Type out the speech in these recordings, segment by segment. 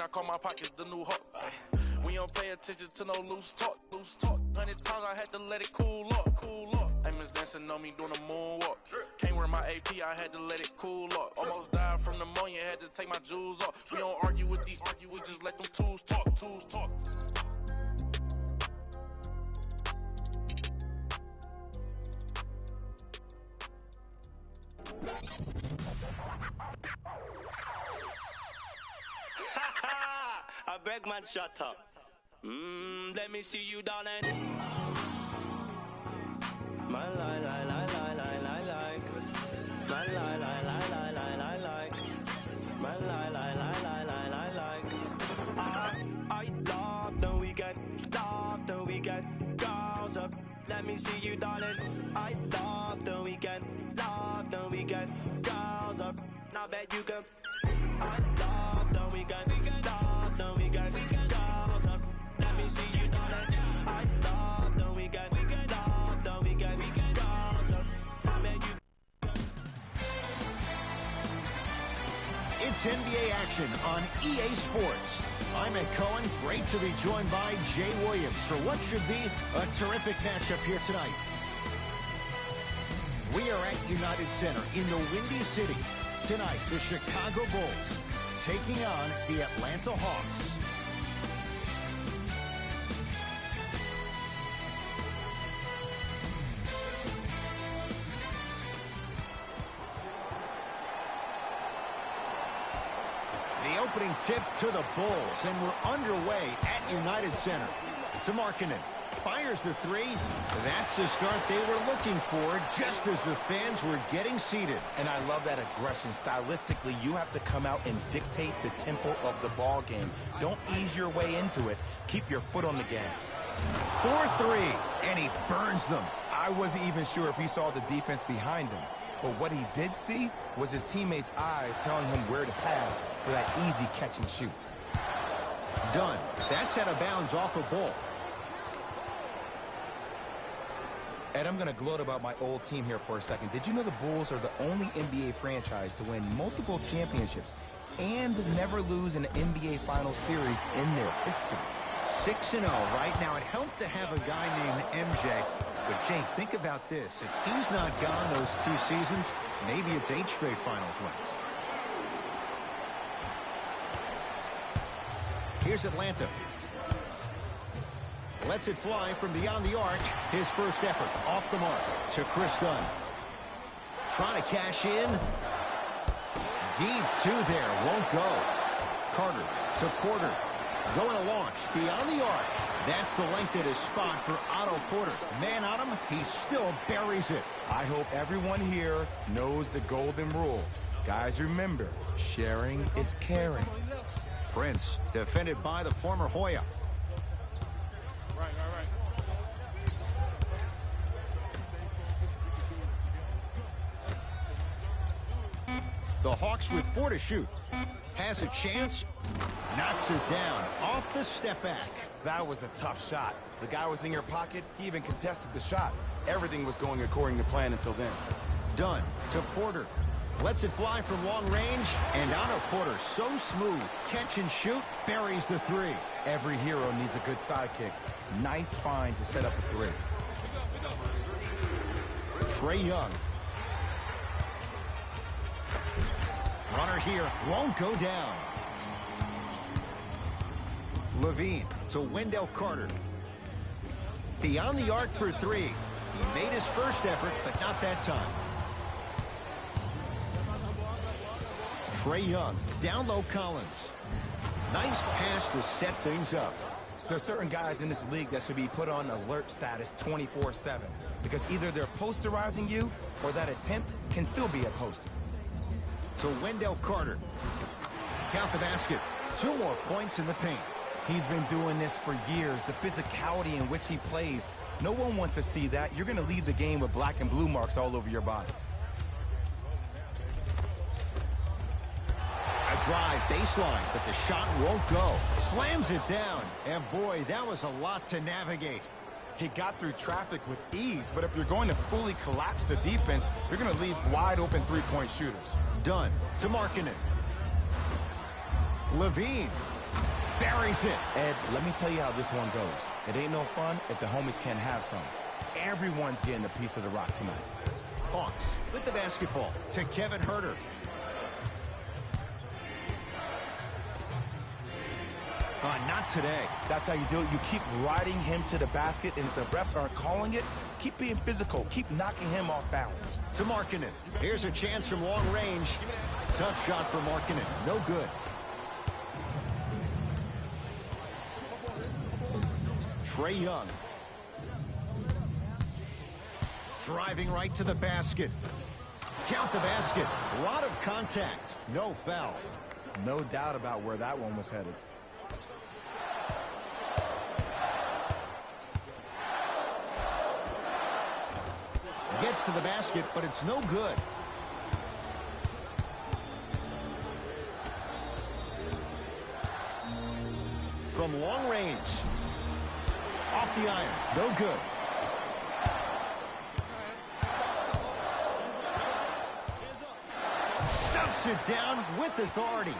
green, I call my pockets the new hawk. We don't pay attention to no loose talk. 100 times I had to let it cool up. Amos dancing on me doing a moonwalk. Can't wear my AP, I had to let it cool up. Almost died from pneumonia, had to take my jewels off. We don't argue with these, we just let them tools talk. I beg man, shut up. Let me see you, darling. My like. My like. My like. I love the weekend. Girls up. Let me see you, darling. I love the weekend. Girls up. Now bet you can. I love the weekend. Girls up. Let me see you, darling. I love the weekend. Girls up. Now bet you can. It's NBA action on EA Sports. I'm Ed Cohen. Great to be joined by Jay Williams for what should be a terrific matchup here tonight. We are at United Center in the Windy City. Tonight, the Chicago Bulls taking on the Atlanta Hawks. The opening tip to the Bulls, and we're underway at United Center. To Markkanen. Fires the three. That's the start they were looking for, just as the fans were getting seated. And I love that aggression. Stylistically, you have to come out and dictate the tempo of the ball game. Don't ease your way into it. Keep your foot on the gas. 4-3, and he burns them. I wasn't even sure if he saw the defense behind him. But what he did see was his teammates' eyes telling him where to pass for that easy catch and shoot. Done. That's out of bounds off a Bull. Ed, I'm going to gloat about my old team here for a second. Did you know the Bulls are the only NBA franchise to win multiple championships and never lose an NBA Finals series in their history? 6-0 right now. It helped to have a guy named MJ. But, Jay, think about this. If he's not gone those 2 seasons, maybe it's 8 straight Finals wins. Here's Atlanta. Lets it fly from beyond the arc. His first effort off the mark to Chris Dunn. Trying to cash in. Deep 2 there. Won't go. Carter to Porter. Going to launch beyond the arc. That's the length at his spot for Otto Porter. Man on him, he still buries it. I hope everyone here knows the golden rule. Guys, remember, sharing is caring. Prince, defended by the former Hoya. The Hawks with 4 to shoot. Has a chance. Knocks it down off the step back. That was a tough shot. The guy was in your pocket. He even contested the shot. Everything was going according to plan until then. Dunn to Porter. Lets it fly from long range. And Otto Porter, so smooth. Catch and shoot. Buries the 3. Every hero needs a good sidekick. Nice find to set up the 3. Trae Young. Runner here. Won't go down. Levine to Wendell Carter. Beyond the arc for 3. He made his first effort, but not that time. Trae Young. Down low Collins. Nice pass to set things up. There are certain guys in this league that should be put on alert status 24/7. Because either they're posterizing you or that attempt can still be a poster. To Wendell Carter. Count the basket. 2 more points in the paint. He's been doing this for years. The physicality in which he plays. No one wants to see that. You're going to leave the game with black and blue marks all over your body. A drive baseline, but the shot won't go. Slams it down. And boy, that was a lot to navigate. He got through traffic with ease, but if you're going to fully collapse the defense, you're going to leave wide open three-point shooters. Dunn to Markkanen. Levine. Buries it. Ed, let me tell you how this one goes. It ain't no fun if the homies can't have some. Everyone's getting a piece of the rock tonight. Hawks with the basketball to Kevin Huerter. Not today. That's how you do it. You keep riding him to the basket, and if the refs aren't calling it, keep being physical. Keep knocking him off balance. To Markkanen. Here's a chance from long range. Tough shot for Markkanen. No good. Trae Young. Driving right to the basket. Count the basket. A lot of contact. No foul. No doubt about where that one was headed. Gets to the basket, but it's no good. From long range. Off the iron. No good. Stuffs it down with authority.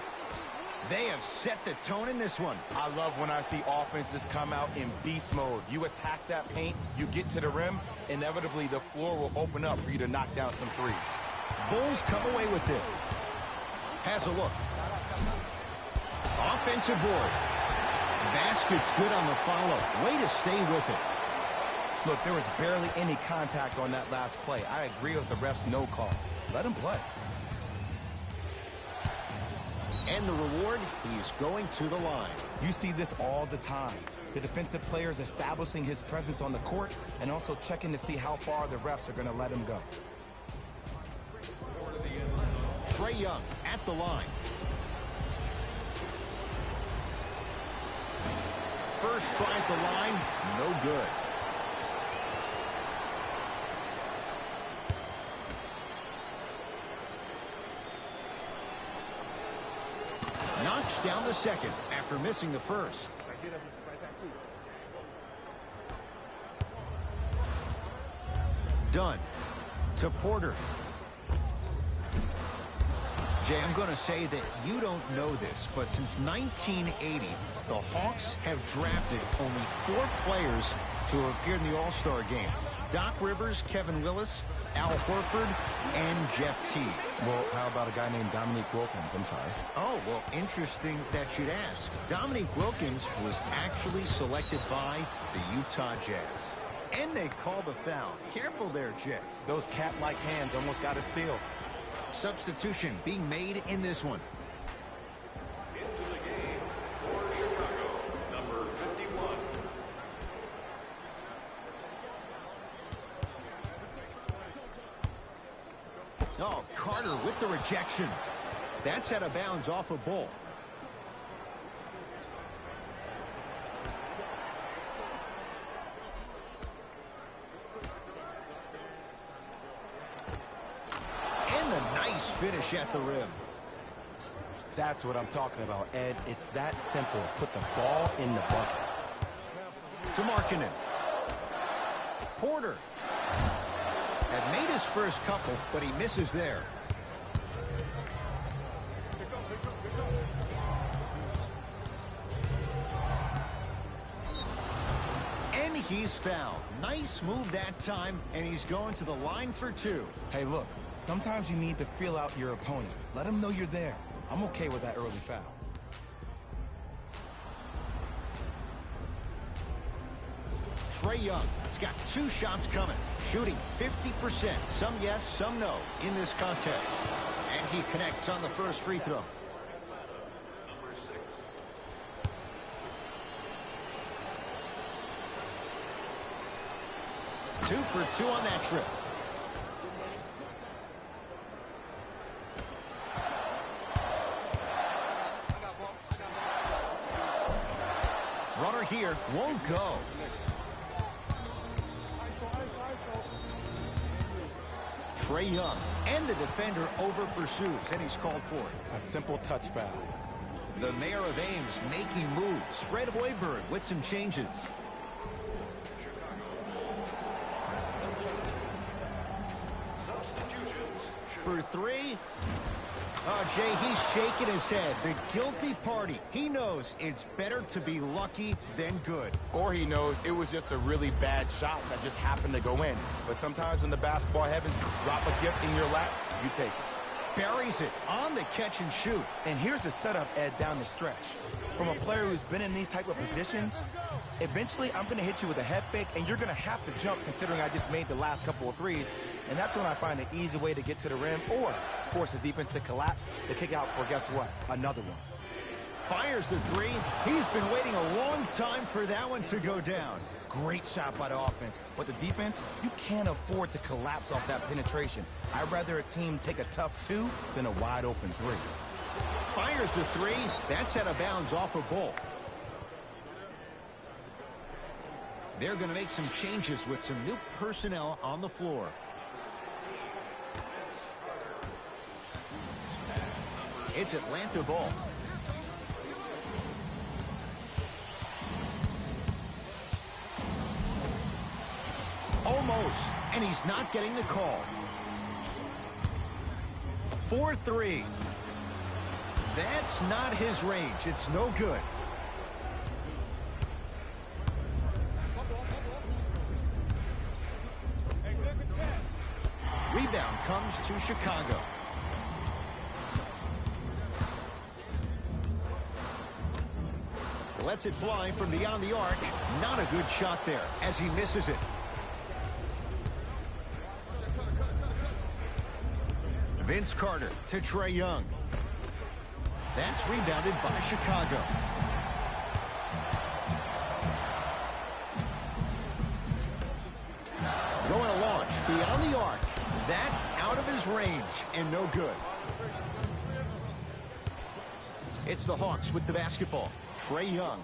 They have set the tone in this one. I love when I see offenses come out in beast mode. You attack that paint, you get to the rim, inevitably the floor will open up for you to knock down some threes. Bulls come away with it. Has a look. Offensive board. Basket's good on the follow. Way to stay with it. Look, there was barely any contact on that last play. I agree with the ref's no call. Let him play. And the reward, he's going to the line. You see this all the time. The defensive players establishing his presence on the court and also checking to see how far the refs are going to let him go. Trae Young at the line. First try at the line, no good. Knocks down the second after missing the first. Dunn to Porter. Jay, I'm going to say that you don't know this, but since 1980, the Hawks have drafted only 4 players to appear in the All-Star game. Doc Rivers, Kevin Willis, Al Horford, and Jeff Teague. Well, how about a guy named Dominique Wilkins? I'm sorry. Oh, well, interesting that you'd ask. Dominique Wilkins was actually selected by the Utah Jazz. And they called a foul. Careful there, Jay. Those cat-like hands almost got a steal. Substitution being made in this one. Into the game for Chicago, number 51. Oh, Carter with the rejection. That's out of bounds off a Bull. And a nice finish at the rim. That's what I'm talking about, Ed. It's that simple. Put the ball in the bucket. To Markkanen. Porter. Had made his first couple, but he misses there. And he's fouled. Nice move that time, and he's going to the line for 2. Hey, look, sometimes you need to feel out your opponent. Let him know you're there. I'm okay with that early foul. Trae Young has got 2 shots coming, shooting 50%. Some yes, some no in this contest. And he connects on the first free throw. Number 6. Two for 2 on that trip. Runner here won't go. Trae Young and the defender over pursues, and he's called for it. A simple touch foul. The mayor of Ames making moves. Fred Hoiberg with some changes. Substitutions. For 3, Oh, Jay, he's shaking his head. The guilty party. He knows it's better to be lucky than good. Or he knows it was just a really bad shot that just happened to go in. But sometimes when the basketball heavens drop a gift in your lap, you take it. Buries it on the catch and shoot. And here's the setup, Ed, down the stretch. From a player who's been in these type of positions, eventually I'm going to hit you with a head fake, and you're going to have to jump considering I just made the last couple of threes. And that's when I find an easy way to get to the rim or force the defense to collapse to kick out for, guess what, another one. Fires the three. He's been waiting a long time for that one to go down. Great shot by the offense. But the defense, you can't afford to collapse off that penetration. I'd rather a team take a tough two than a wide open three. Fires the three. That's out of bounds off a ball. They're going to make some changes with some new personnel on the floor. It's Atlanta ball. Almost, and he's not getting the call. 4-3. That's not his range. It's no good. Rebound comes to Chicago. Lets it fly from beyond the arc. Not a good shot there as he misses it. Vince Carter to Trae Young. That's rebounded by Chicago. Going to launch beyond the arc. That out of his range and no good. It's the Hawks with the basketball. Trae Young.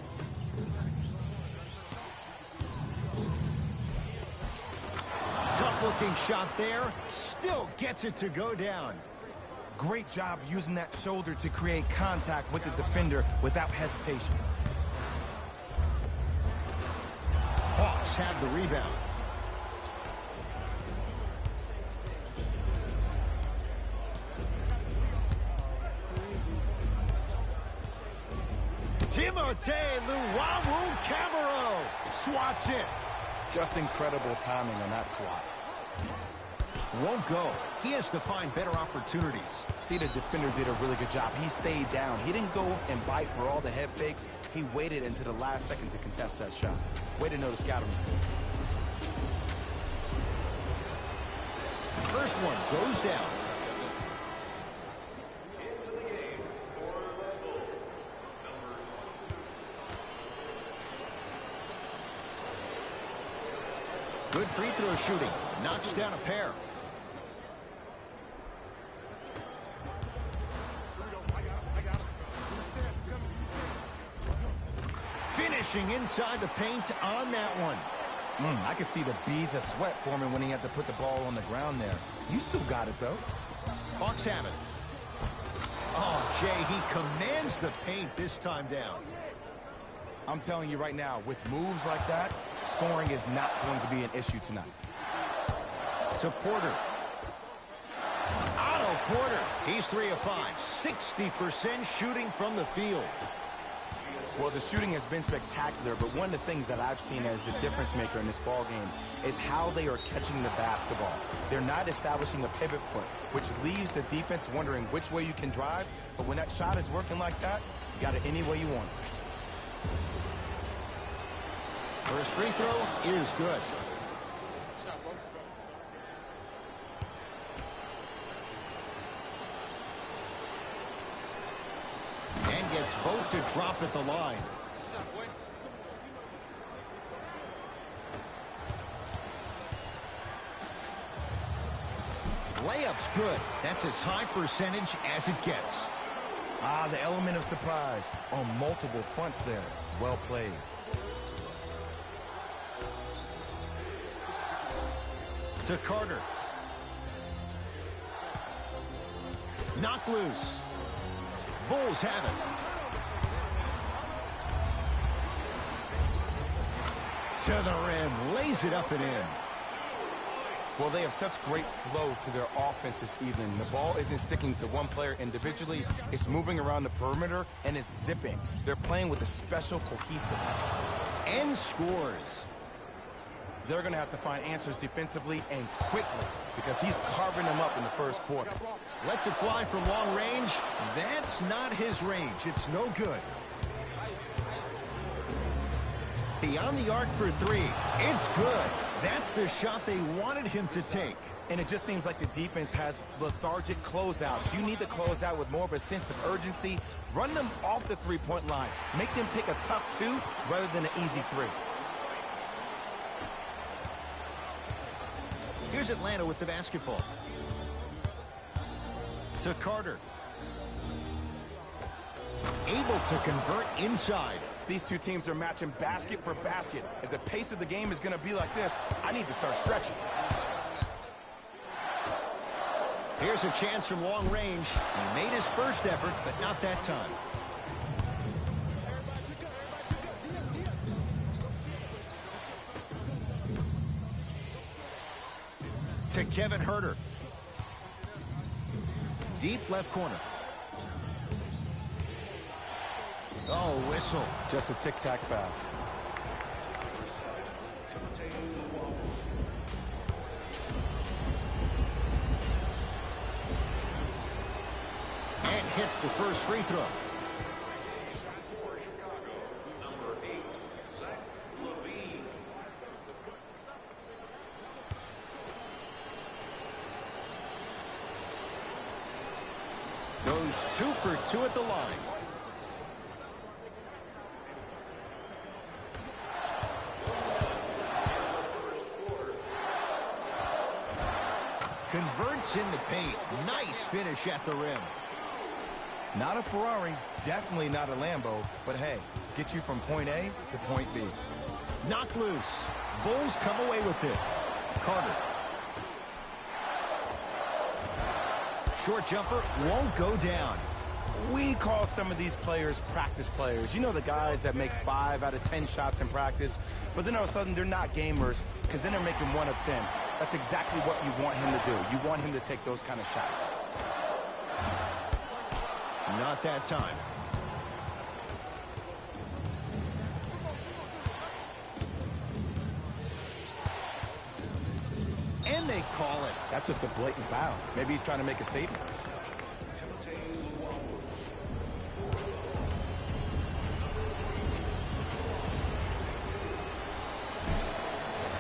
Tough-looking shot there. Still gets it to go down. Great job using that shoulder to create contact with the defender without hesitation. Hawks have the rebound. Timothé Luwawu-Cabarrot swats it. Just incredible timing on that swat. Won't go. He has to find better opportunities. See, the defender did a really good job. He stayed down. He didn't go and bite for all the head fakes. He waited until the last second to contest that shot. Way to know to scout him. First one goes down. Good free throw shooting. Knocks down a pair. Finishing inside the paint on that one. I could see the beads of sweat forming when he had to put the ball on the ground there. You still got it, though. Hawks have it. Oh, Jay, he commands the paint this time down. I'm telling you right now, with moves like that, scoring is not going to be an issue tonight. To Porter. Otto Porter. He's 3 of 5. 60% shooting from the field. Well, the shooting has been spectacular, but one of the things that I've seen as the difference maker in this ball game is how they are catching the basketball. They're not establishing a pivot foot, which leaves the defense wondering which way you can drive. But when that shot is working like that, you got it any way you want it. First free throw is good. And gets both to drop at the line. Layup's good. That's as high percentage as it gets. The element of surprise on multiple fronts there. Well played. To Carter. Knocked loose. Bulls have it. To the rim. Lays it up and in. Well, they have such great flow to their offense this evening. The ball isn't sticking to one player individually. It's moving around the perimeter, and it's zipping. They're playing with a special cohesiveness. And scores. They're going to have to find answers defensively and quickly because he's carving them up in the first quarter. Lets it fly from long range. That's not his range. It's no good. Beyond the arc for three. It's good. That's the shot they wanted him to take. And it just seems like the defense has lethargic closeouts. You need to close out with more of a sense of urgency. Run them off the three-point line. Make them take a tough two rather than an easy three. Here's Atlanta with the basketball. To Carter. Able to convert inside. These two teams are matching basket for basket. If the pace of the game is going to be like this, I need to start stretching. Here's a chance from long range. He made his first effort, but not that time. To Kevin Huerter. Deep left corner. Oh, whistle. Just a tic-tac foul. And hits the first free throw. For Chicago, number 8, Zach LaVine. Goes 2 for 2 at the line. Converts in the paint. Nice finish at the rim. Not a Ferrari, definitely not a Lambo, but hey, get you from point A to point B. Knocked loose. Bulls come away with it. Carter. Short jumper won't go down. We call some of these players practice players. You know, the guys that make 5 out of 10 shots in practice, but then all of a sudden they're not gamers because then they're making 1 of 10. That's exactly what you want him to do. You want him to take those kind of shots. Not that time. And they call it. That's just a blatant foul. Maybe he's trying to make a statement.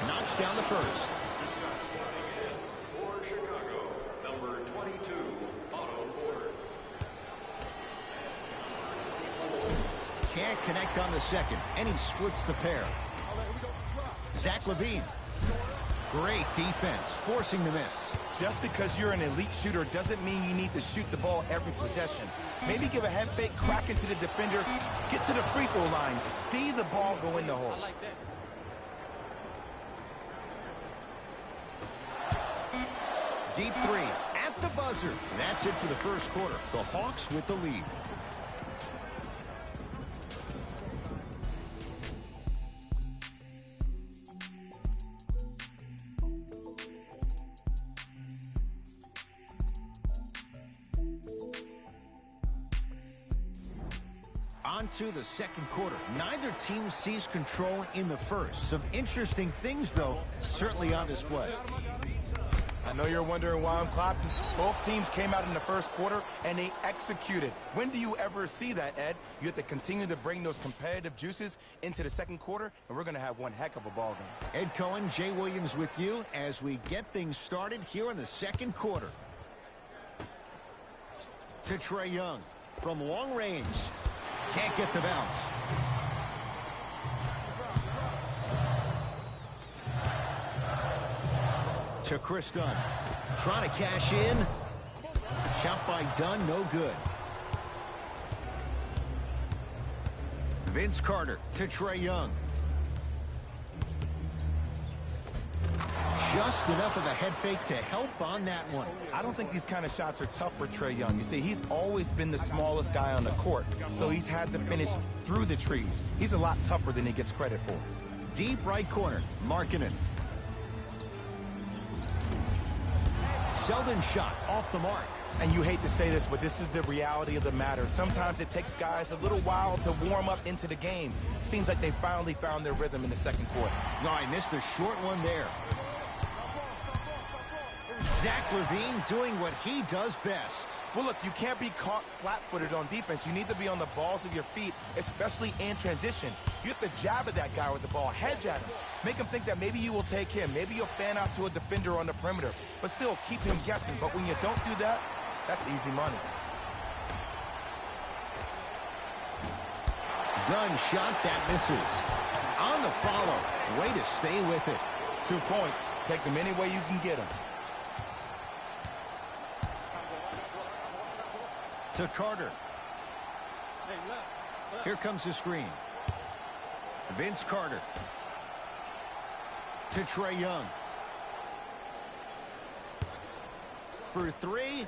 Knocks down the first. The shots flying in for Chicago, number 22, Otto Porter. Can't connect on the second, and he splits the pair. Zach LaVine. Great defense, forcing the miss. Just because you're an elite shooter doesn't mean you need to shoot the ball every possession. Maybe give a head fake, crack into the defender, get to the free throw line, see the ball go in the hole. Deep three at the buzzer. That's it for the first quarter. The Hawks with the lead. On to the second quarter. Neither team sees control in the first. Some interesting things, though, certainly on display. I know you're wondering why I'm clapping. Both teams came out in the first quarter, and they executed. When do you ever see that, Ed? You have to continue to bring those competitive juices into the second quarter, and we're going to have one heck of a ball game. Ed Cohen, Jay Williams with you as we get things started here in the second quarter. To Trae Young from long range. Can't get the bounce. To Chris Dunn. Trying to cash in. Shot by Dunn, no good. Vince Carter to Trae Young. Just enough of a head fake to help on that one. I don't think these kind of shots are tough for Trae Young. You see, he's always been the smallest guy on the court, so he's had to finish through the trees. He's a lot tougher than he gets credit for. Deep right corner, Markkanen. Selden shot off the mark. And you hate to say this, but this is the reality of the matter. Sometimes it takes guys a little while to warm up into the game. Seems like they finally found their rhythm in the second quarter. No, I missed a short one there. Zach LaVine doing what he does best. Well, look, you can't be caught flat-footed on defense. You need to be on the balls of your feet, especially in transition. You have to jab at that guy with the ball, hedge at him. Make him think that maybe you will take him. Maybe you'll fan out to a defender on the perimeter. But still, keep him guessing. But when you don't do that, that's easy money. Dunn shot that misses. On the follow. Way to stay with it. 2 points. Take them any way you can get them. To Carter. Here comes the screen. Vince Carter. To Trae Young. For three,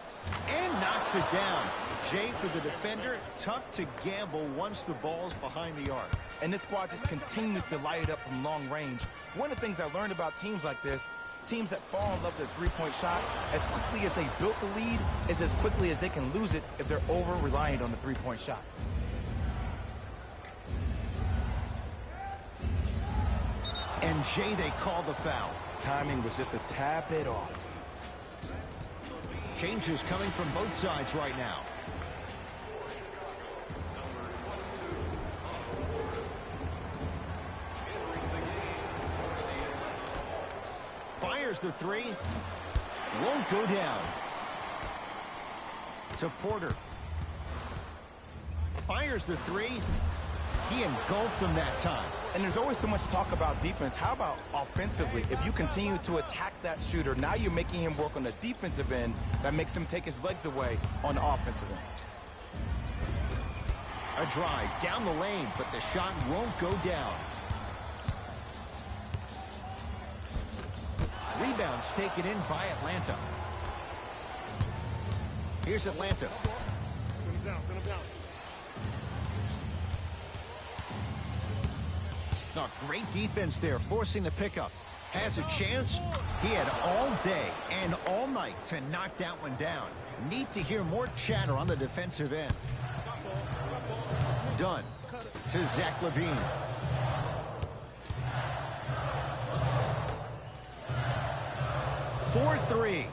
and knocks it down. Jay, for the defender, tough to gamble once the ball's behind the arc. And this squad just continues to light it up from long range. One of the things I learned about teams like this, teams that fall in love with a three-point shot, as quickly as they built the lead, is as quickly as they can lose it if they're over-reliant on the three-point shot. And Jay, they call the foul. Timing was just a tad bit off. Changes coming from both sides right now. Fires the three. Won't go down. To Porter. Fires the three. He engulfed him that time. And there's always so much talk about defense. How about offensively? If you continue to attack that shooter, now you're making him work on the defensive end. That makes him take his legs away on the offensive end. A drive down the lane, but the shot won't go down. Rebounds taken in by Atlanta. Here's Atlanta. Send him down, send him down. No, great defense there, forcing the pickup. Has a chance. He had all day and all night to knock that one down. Need to hear more chatter on the defensive end. Dunn to Zach LaVine. For three.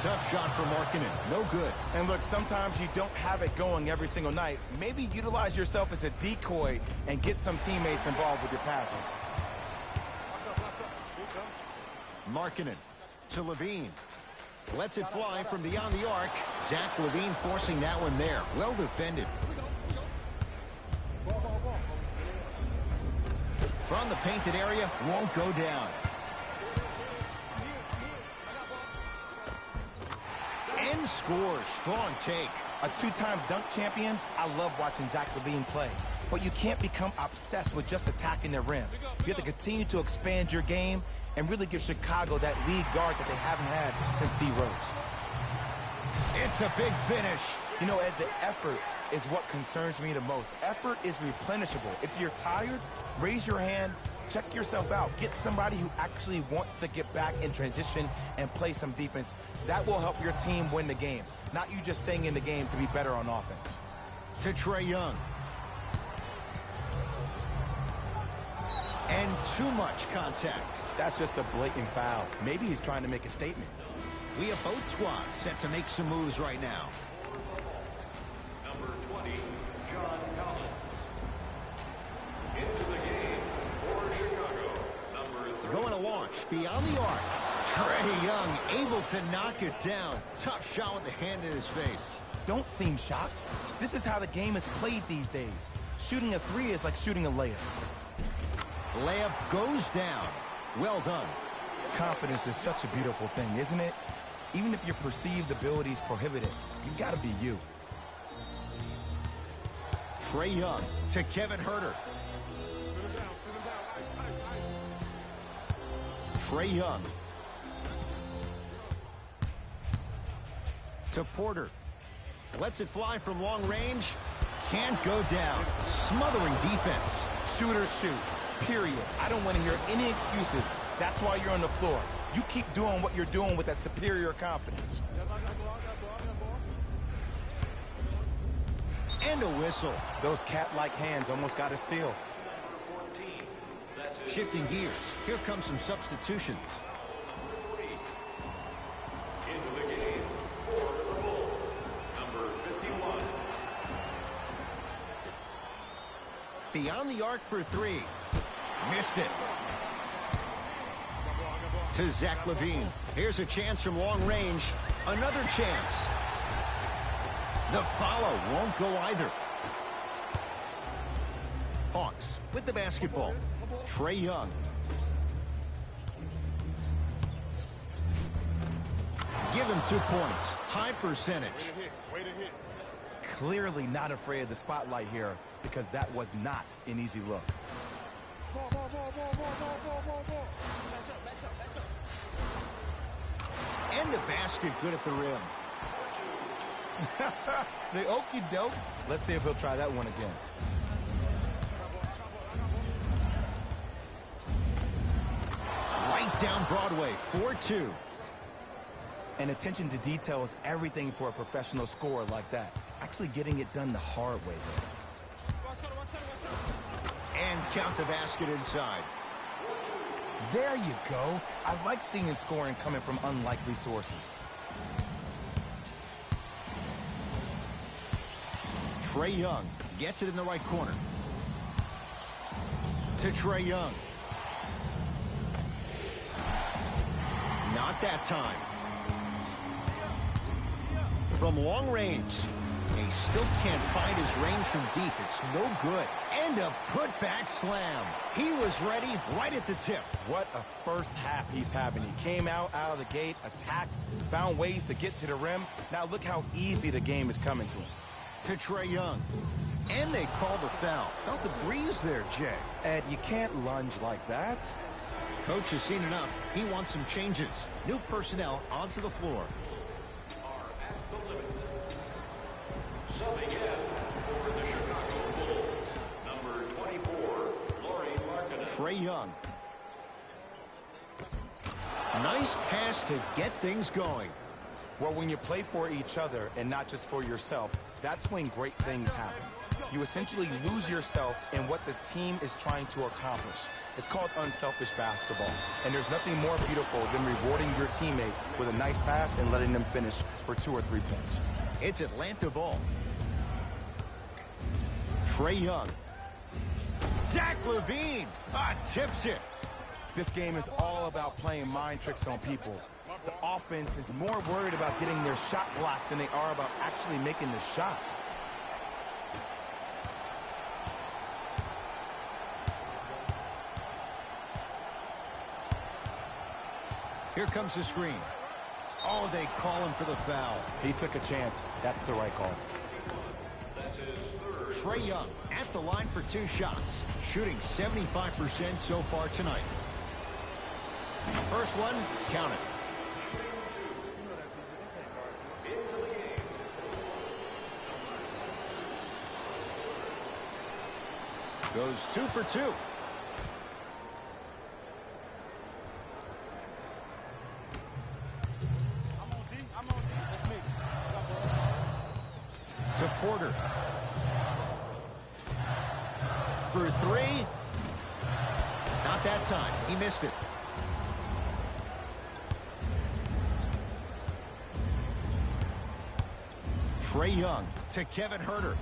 Tough shot for Markkanen. No good. And look, sometimes you don't have it going every single night. Maybe utilize yourself as a decoy and get some teammates involved with your passing. Markkanen to LaVine. Lets it fly from beyond the arc. Zach LaVine forcing that one there. Well defended. From the painted area, won't go down. And scores. Strong take. A two-time dunk champion, I love watching Zach LaVine play. But you can't become obsessed with just attacking the rim. You have to continue to expand your game and really give Chicago that lead guard that they haven't had since D. Rose. It's a big finish. You know, Ed, the effort is what concerns me the most. Effort is replenishable. If you're tired, raise your hand, check yourself out. Get somebody who actually wants to get back in transition and play some defense. That will help your team win the game, not you just staying in the game to be better on offense. To Trae Young. And too much contact. That's just a blatant foul. Maybe he's trying to make a statement. We have both squads set to make some moves right now. Number 20, John Collins. Into the game for Chicago, number 3. Going to launch beyond the arc. Trae Young able to knock it down. Tough shot with the hand in his face. Don't seem shocked. This is how the game is played these days. Shooting a three is like shooting a layup. Layup goes down. Well done. Confidence is such a beautiful thing, isn't it? Even if your perceived abilities prohibit it, you gotta be you. Trae Young to Kevin Huerter. Send him down, send him down. Ice, ice, ice. Trae Young to Porter. Lets it fly from long range. Can't go down. Smothering defense. Shooters shoot, period. I don't want to hear any excuses. That's why you're on the floor. You keep doing what you're doing with that superior confidence. And a whistle. Those cat-like hands almost got a steal. Shifting gears. Here comes some substitutions. Into the game for the Bulls, number 51. Beyond the arc for three. Missed it. To Zach LaVine. Here's a chance from long range. Another chance. The follow won't go either. Hawks with the basketball. Trae Young. Give him 2 points. High percentage. Way to hit. Clearly not afraid of the spotlight here because that was not an easy look. And the basket good at the rim. The okie doke. Let's see if he'll try that one again. Right down Broadway, 4-2. And attention to detail is everything for a professional scorer like that. Actually getting it done the hard way, though. And count the basket inside. There you go. I like seeing scoring coming from unlikely sources. Trae Young gets it in the right corner. To Trae Young. Not that time. From long range. He still can't find his range from deep. It's no good. And a put-back slam. He was ready right at the tip. What a first half he's having. He came out of the gate, attacked, found ways to get to the rim. Now look how easy the game is coming to him. To Trae Young. And they call the foul. Felt the breeze there, Jay. Ed, you can't lunge like that. Coach has seen enough. He wants some changes. New personnel onto the floor. Are at the limit. Subbing in for the Chicago Bulls, number 24, Lauri Markkanen. Trae Young. Nice pass to get things going. Well, when you play for each other and not just for yourself, that's when great things happen. You essentially lose yourself in what the team is trying to accomplish. It's called unselfish basketball. And there's nothing more beautiful than rewarding your teammate with a nice pass and letting them finish for 2 or 3 points. It's Atlanta ball. Trae Young. Zach LaVine. Tips it. This game is all about playing mind tricks on people. The offense is more worried about getting their shot blocked than they are about actually making the shot. Here comes the screen. Oh, they call him for the foul. He took a chance. That's the right call. That's his third. Trae Young at the line for 2 shots. Shooting 75% so far tonight. First one, count it. Goes 2 for 2. To Porter. For 3. Not that time. He missed it. Trae Young to Kevin Huerter.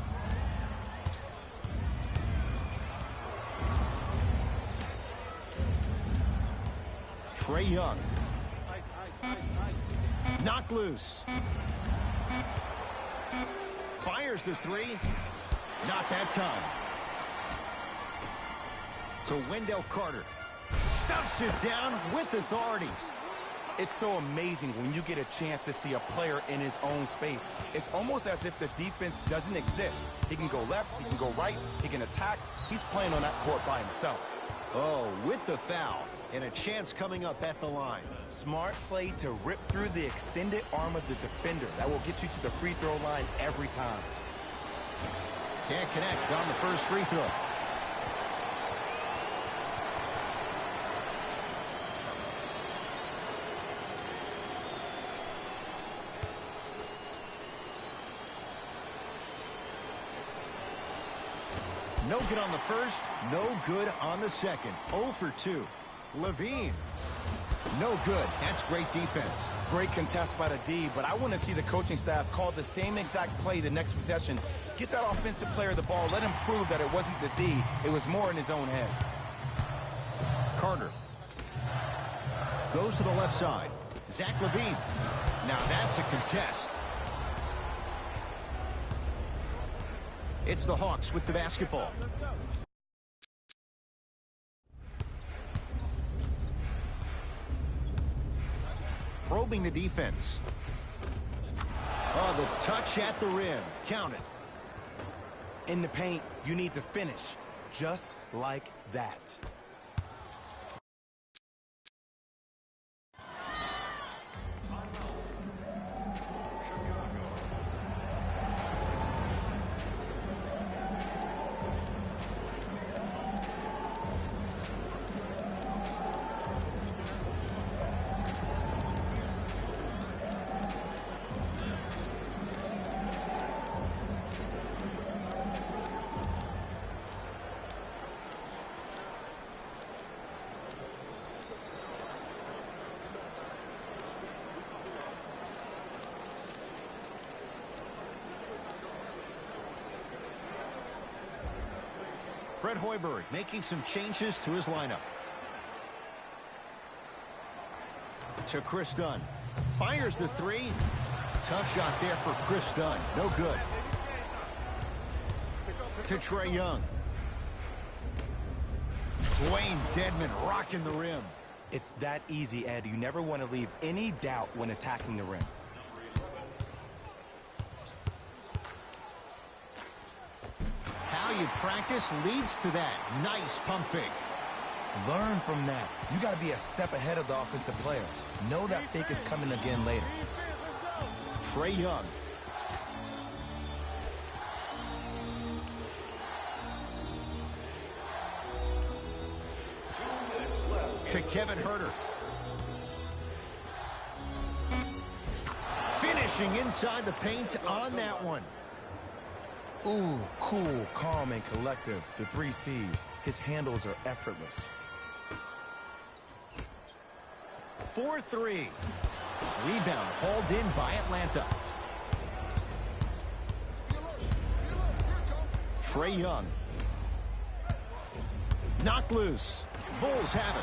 Trae Young. Knocked loose. Fires the 3. Not that time. To Wendell Carter. Stuffs it down with authority. It's so amazing when you get a chance to see a player in his own space. It's almost as if the defense doesn't exist. He can go left, he can go right, he can attack. He's playing on that court by himself. Oh, with the foul. And a chance coming up at the line. Smart play to rip through the extended arm of the defender. That will get you to the free throw line every time. Can't connect on the first free throw. No good on the first, no good on the second. 0 for 2. Levine. No good. That's great defense. Great contest by the D, but I want to see the coaching staff call the same exact play the next possession. Get that offensive player the ball. Let him prove that it wasn't the D. It was more in his own head. Carter. Goes to the left side. Zach Levine. Now that's a contest. It's the Hawks with the basketball. Probing the defense. Oh, the touch at the rim. Count it. In the paint, you need to finish just like that. Fred Hoiberg making some changes to his lineup. To Chris Dunn. Fires the three. Tough shot there for Chris Dunn. No good. To Trae Young. Dwayne Dedmon rocking the rim. It's that easy, Ed. You never want to leave any doubt when attacking the rim. How you practice leads to that. Nice pump fake. Learn from that. You got to be a step ahead of the offensive player. Know that fake is coming again later. Trae Young. To Kevin Huerter. Finishing inside the paint on that one. Ooh, cool, calm, and collective. The 3 C's. His handles are effortless. 4-3. Rebound hauled in by Atlanta. Trae Young. Knocked loose. Bulls have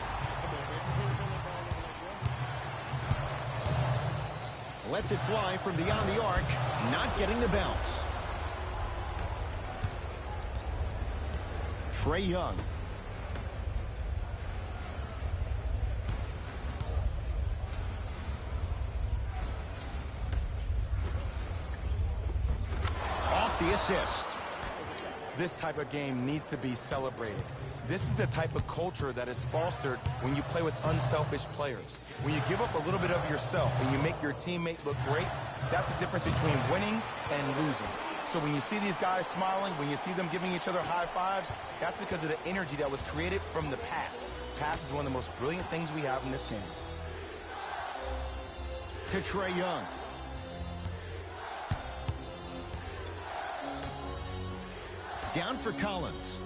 it. Lets it fly from beyond the arc. Not getting the bounce. Trae Young. Off the assist. This type of game needs to be celebrated. This is the type of culture that is fostered when you play with unselfish players. When you give up a little bit of yourself and you make your teammate look great, that's the difference between winning and losing. So when you see these guys smiling, when you see them giving each other high fives, that's because of the energy that was created from the pass. Pass is one of the most brilliant things we have in this game. To Trae Young. Down for Collins.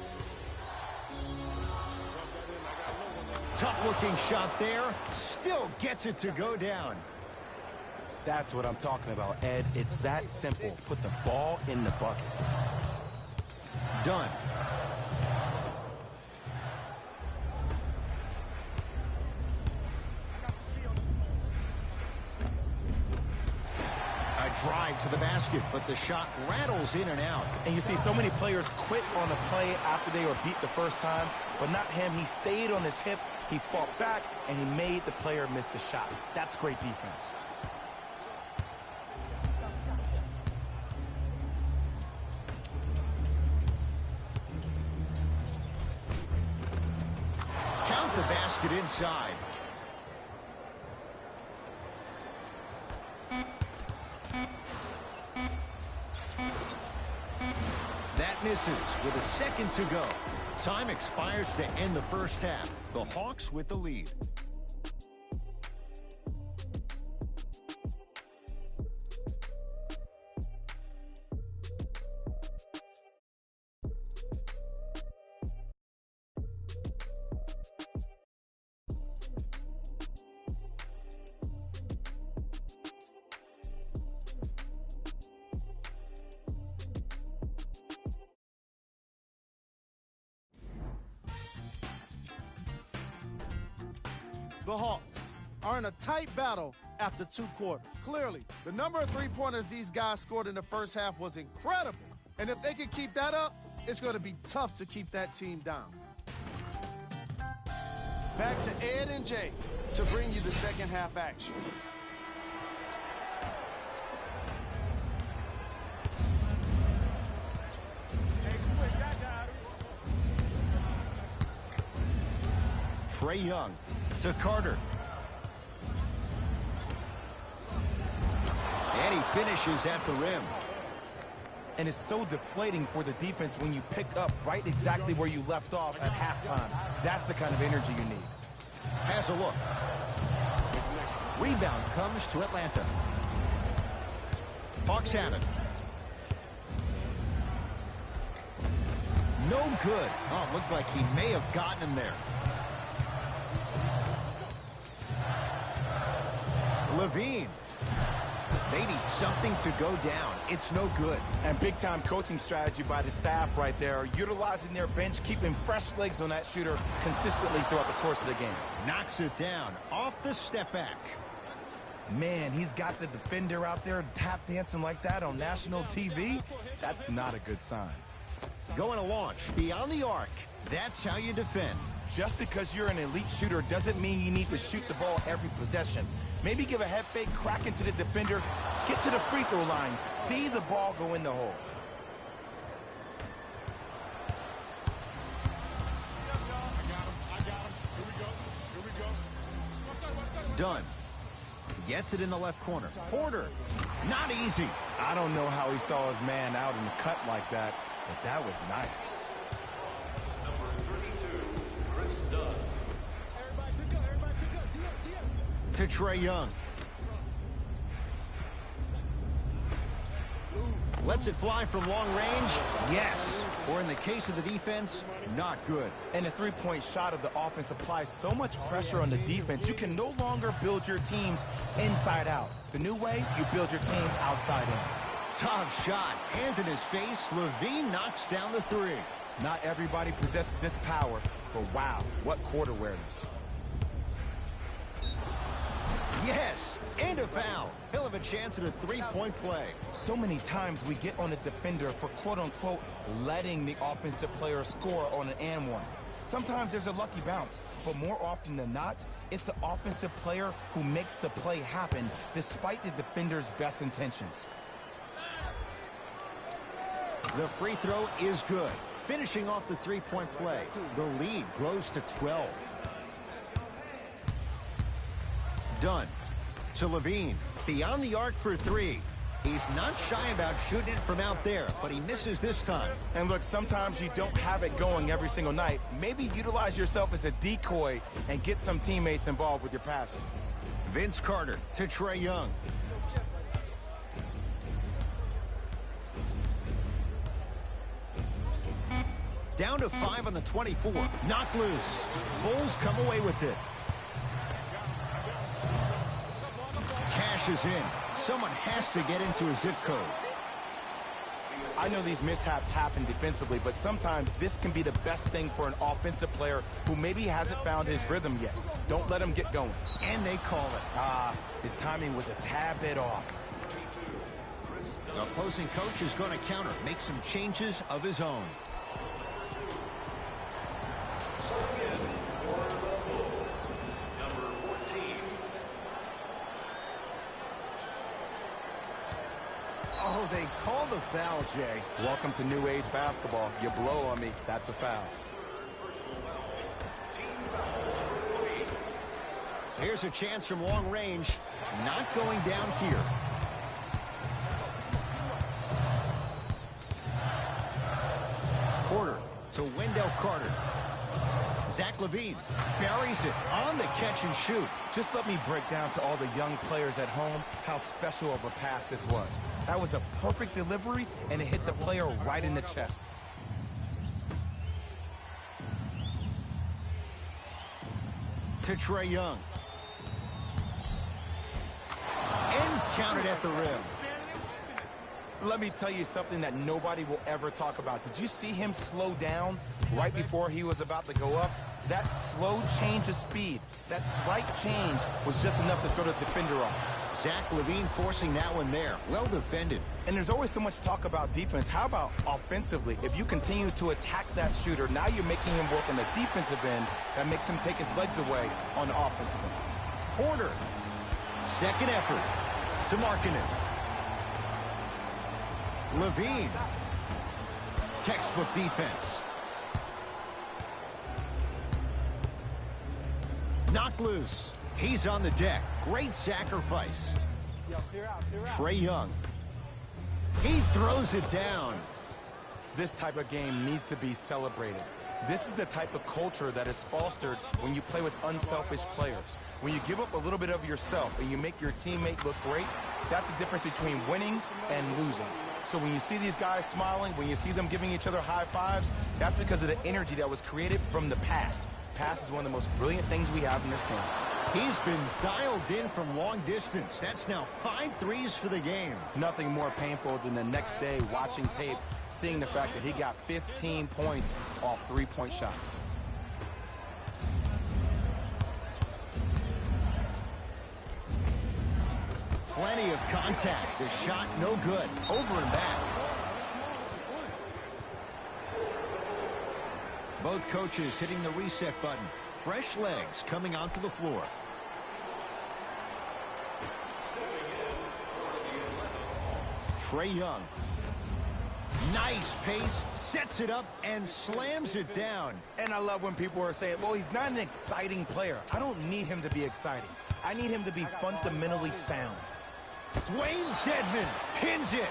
Tough-looking shot there. Still gets it to go down. That's what I'm talking about, Ed. It's that simple. Put the ball in the bucket. Done. A drive to the basket, but the shot rattles in and out. And you see so many players quit on a play after they were beat the first time, but not him. He stayed on his hip, he fought back, and he made the player miss the shot. That's great defense. Count the basket inside. That misses with a second to go. Time expires to end the first half. The Hawks with the lead. The Hawks are in a tight battle after 2 quarters. Clearly, the number of three-pointers these guys scored in the first half was incredible. And if they can keep that up, it's going to be tough to keep that team down. Back to Ed and Jay to bring you the second half action. Trae Young to Carter. And he finishes at the rim. And it's so deflating for the defense when you pick up right exactly where you left off at halftime. That's the kind of energy you need. Has a look. Rebound comes to Atlanta. Hawks have it. No good. Oh, it looked like he may have gotten him there. Levine. They need something to go down. It's no good. And big-time coaching strategy by the staff right there, utilizing their bench, keeping fresh legs on that shooter consistently throughout the course of the game. Knocks it down off the step back. Man, he's got the defender out there tap dancing like that on national TV. That's not a good sign. Going to launch beyond the arc. That's how you defend. Just because you're an elite shooter doesn't mean you need to shoot the ball every possession. Maybe give a head fake, crack into the defender, get to the free throw line, see the ball go in the hole. Dunn gets it in the left corner. Porter, not easy. I don't know how he saw his man out in the cut like that, but that was nice. To Trae Young. Lets it fly from long range. Yes. Or in the case of the defense, not good. And the three-point shot of the offense applies so much pressure on the defense, you can no longer build your teams inside out. The new way, you build your teams outside in. Tough shot. Hand in his face. Levine knocks down the three. Not everybody possesses this power, but wow, what court awareness. Yes, and a foul. He'll have a chance at a three-point play. So many times we get on the defender for quote-unquote letting the offensive player score on an and one. Sometimes there's a lucky bounce, but more often than not, it's the offensive player who makes the play happen despite the defender's best intentions. The free throw is good. Finishing off the three-point play. The lead grows to 12. Dunn to Levine. Beyond the arc for three. He's not shy about shooting it from out there, but he misses this time. And look, sometimes you don't have it going every single night. Maybe utilize yourself as a decoy and get some teammates involved with your passing. Vince Carter to Trae Young. Down to 5 on the 24. Knocked loose. Bulls come away with it. Cashes in. Someone has to get into a zip code. I know these mishaps happen defensively, but sometimes this can be the best thing for an offensive player who maybe hasn't found his rhythm yet. Don't let him get going. And they call it. His timing was a tad bit off. The opposing coach is going to counter, make some changes of his own. Oh, they call the foul, Jay. Welcome to new age basketball. You blow on me, that's a foul. Here's a chance from long range. Not going down here. Porter to Wendell Carter. Zach Levine buries it on the catch and shoot. Just let me break down to all the young players at home how special of a pass this was. That was a perfect delivery, and it hit the player right in the chest. To Trae Young. And counted at the rim. Let me tell you something that nobody will ever talk about. Did you see him slow down right before he was about to go up? That slow change of speed That slight change was just enough to throw the defender off. Zach LaVine forcing that one there. Well defended. And there's always so much talk about defense. How about offensively? If you continue to attack that shooter, now you're making him work on the defensive end. That makes him take his legs away on the offensive end. Porter. Second effort to Markkanen. LaVine. Textbook defense. Knocked loose. He's on the deck. Great sacrifice. Trae Young. He throws it down. This type of game needs to be celebrated. This is the type of culture that is fostered when you play with unselfish players. When you give up a little bit of yourself and you make your teammate look great, that's the difference between winning and losing. So when you see these guys smiling, when you see them giving each other high fives, that's because of the energy that was created from the pass. Pass is one of the most brilliant things we have in this game. He's been dialed in from long distance. That's now 5 threes for the game. Nothing more painful than the next day watching tape, seeing the fact that he got 15 points off three-point shots. Plenty of contact. The shot no good. Over and back. Both coaches hitting the reset button. Fresh legs coming onto the floor. Trae Young. Nice pace, sets it up, and slams it down. And I love when people are saying, well, he's not an exciting player. I don't need him to be exciting. I need him to be fundamentally sound. Dwayne Dedmon pins it.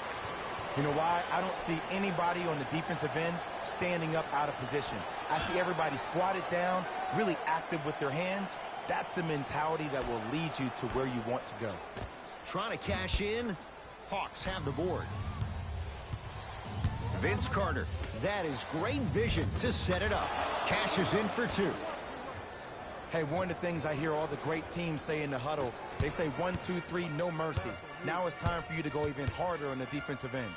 You know why? I don't see anybody on the defensive end standing up out of position. I see everybody squatted down, really active with their hands. That's the mentality that will lead you to where you want to go. Trying to cash in. Hawks have the board. Vince Carter. That is great vision to set it up. Cashes in for 2. Hey, one of the things I hear all the great teams say in the huddle, they say 1, 2, 3, no mercy. Now it's time for you to go even harder on the defensive end.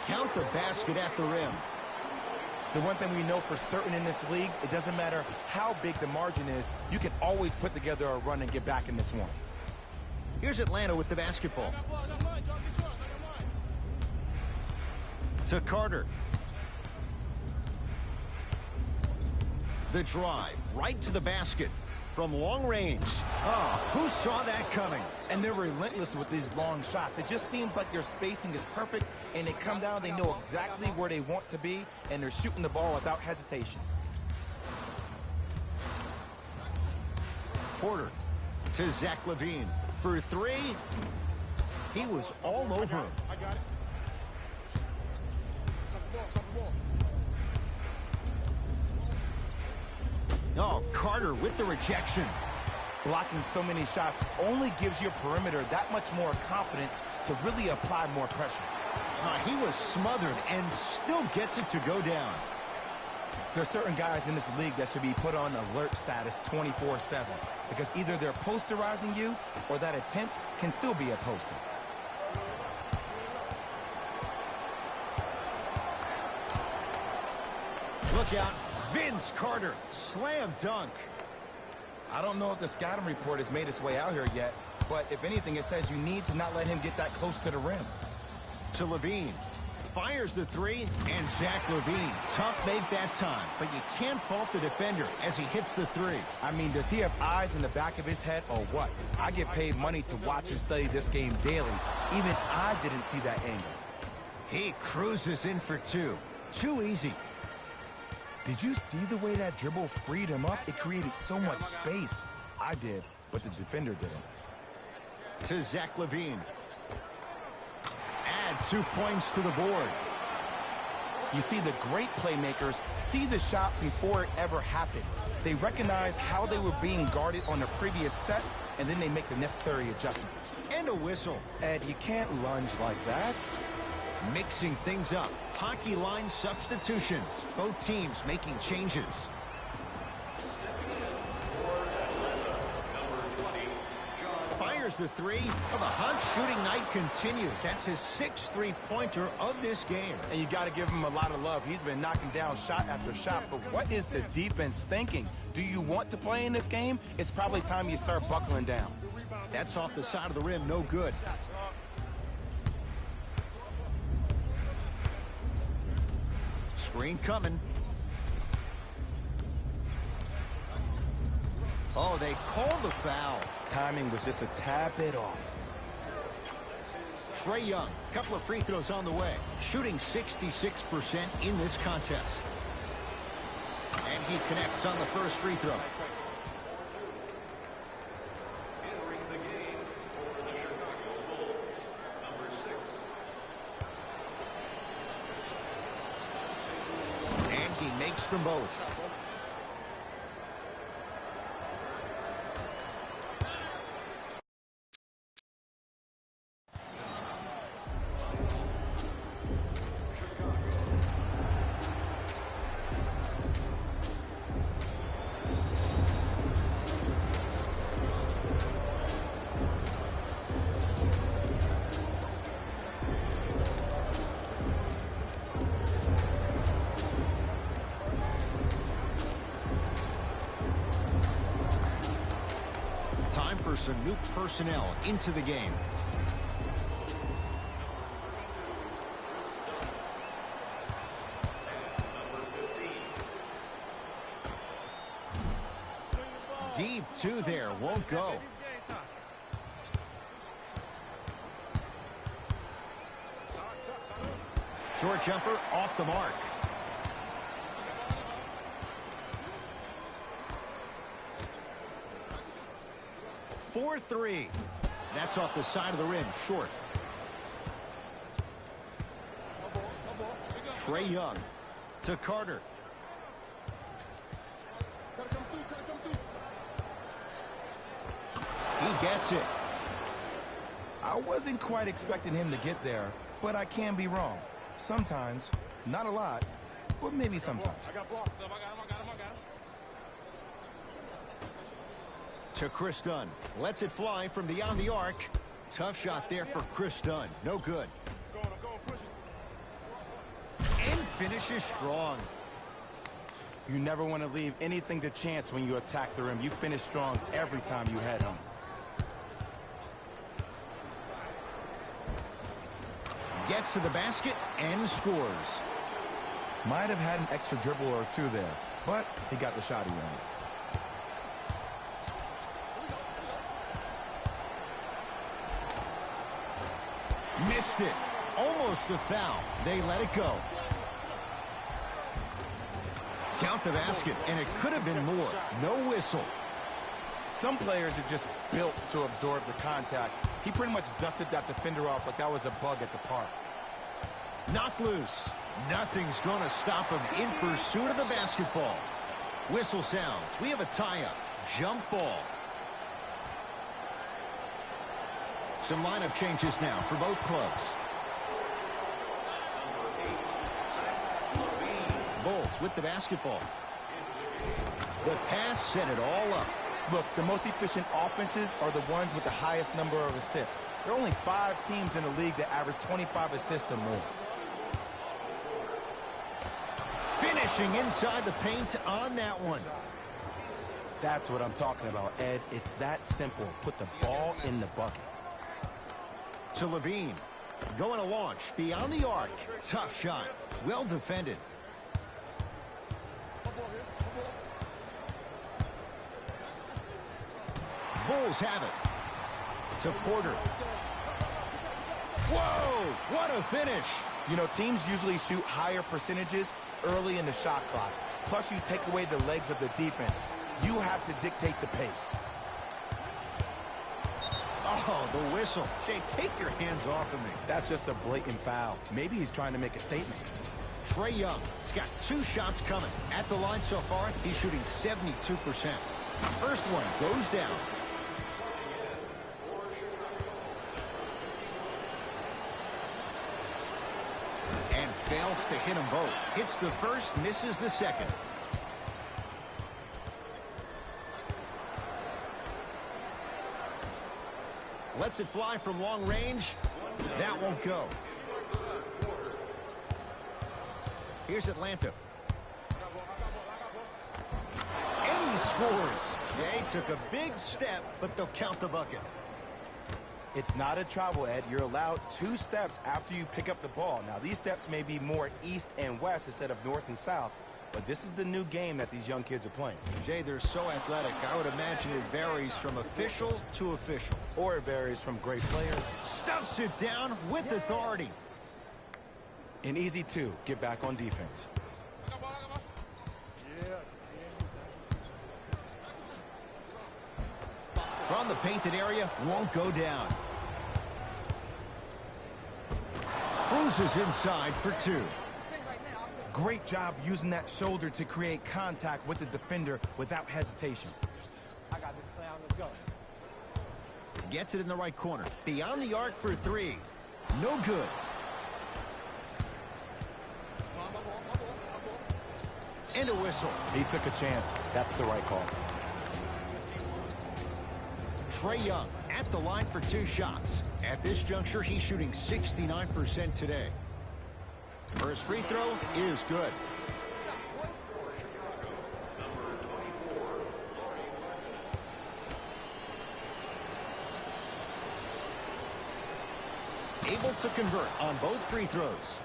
Count the basket at the rim. The one thing we know for certain in this league, it doesn't matter how big the margin is, you can always put together a run and get back in this one. Here's Atlanta with the basketball. To Carter. The drive right to the basket from long range. Oh, who saw that coming? And they're relentless with these long shots. It just seems like their spacing is perfect, and they come down, they know exactly where they want to be, and they're shooting the ball without hesitation. Porter to Zach LaVine for 3. He was all over him. I got it. Oh, Carter with the rejection. Blocking so many shots only gives your perimeter that much more confidence to really apply more pressure. He was smothered and still gets it to go down. There are certain guys in this league that should be put on alert status 24/7 because either they're posterizing you or that attempt can still be a poster. Look out. Vince Carter, slam dunk. I don't know if the scouting report has made its way out here yet, but if anything, it says you need to not let him get that close to the rim. To LaVine. Fires the 3, and Zach LaVine. Tough make that time, but you can't fault the defender as he hits the 3. I mean, does he have eyes in the back of his head or what? I get paid money to watch and study this game daily. Even I didn't see that angle. He cruises in for 2. Too easy. Did you see the way that dribble freed him up? It created so much space. I did, but the defender didn't. To Zach LaVine. Add 2 points to the board. You see, the great playmakers see the shot before it ever happens. They recognize how they were being guarded on the previous set, and then they make the necessary adjustments. And a whistle. Ed, you can't lunge like that. Mixing things up. Hockey line substitutions. Both teams making changes. There's the three. Well, the Hunt shooting night continues. That's his 6th three-pointer of this game. And you got to give him a lot of love. He's been knocking down shot after shot. But what is the defense thinking? Do you want to play in this game? It's probably time you start buckling down. That's off the side of the rim. No good. Screen coming. Oh, they called the foul. Timing was just a tad bit off. Trae Young, couple of free throws on the way. Shooting 66% in this contest. And he connects on the first free throw. Entering the game for the Chicago Bulls, number 6. And he makes them both. Time for some new personnel into the game. Deep two there, won't go. Short jumper off the mark. For three. That's off the side of the rim, short. Trae Young to Carter. He gets it. I wasn't quite expecting him to get there, but I can be wrong. Sometimes, not a lot, but maybe sometimes. To Chris Dunn. Lets it fly from beyond the arc. Tough shot there for Chris Dunn. No good. And finishes strong. You never want to leave anything to chance when you attack the rim. You finish strong every time you head home. Gets to the basket and scores. Might have had an extra dribble or two there, but he got the shot he wanted. Missed it. Almost a foul. They let it go. Count the basket, and it could have been more. No whistle. Some players are just built to absorb the contact. He pretty much dusted that defender off like that was a bug at the park. Knocked loose. Nothing's going to stop him in pursuit of the basketball. Whistle sounds. We have a tie-up. Jump ball. Some lineup changes now for both clubs. Bulls with the basketball. The pass set it all up. Look, the most efficient offenses are the ones with the highest number of assists. There are only 5 teams in the league that average 25 assists or more. Finishing inside the paint on that one. That's what I'm talking about, Ed. It's that simple. Put the ball in the bucket. To Levine. Going to launch beyond the arc. Tough shot. Well defended. Bulls have it. To Porter. Whoa! What a finish. You know, teams usually shoot higher percentages early in the shot clock. Plus, you take away the legs of the defense. You have to dictate the pace. Oh, the whistle. Jay, take your hands off of me. That's just a blatant foul. Maybe he's trying to make a statement. Trae Young has got 2 shots coming. At the line so far, he's shooting 72%. First one goes down. And fails to hit them both. Hits the first, misses the second. Lets it fly from long range. That won't go. Here's Atlanta. And he scores. They took a big step, but they'll count the bucket. It's not a travel, Ed. You're allowed 2 steps after you pick up the ball. Now, these steps may be more east and west instead of north and south, but this is the new game that these young kids are playing. Jay, they're so athletic. I would imagine it varies from official to official. Or it varies from great player. Stuffs it down with authority. And easy, too. Get back on defense. From the painted area, won't go down. Cruises inside for 2. Great job using that shoulder to create contact with the defender without hesitation. I got this clown. Let's go. Gets it in the right corner. Beyond the arc for 3. No good. And a whistle. He took a chance. That's the right call. Trae Young at the line for 2 shots. At this juncture, he's shooting 69% today. First free throw is good. Able to convert on both free throws.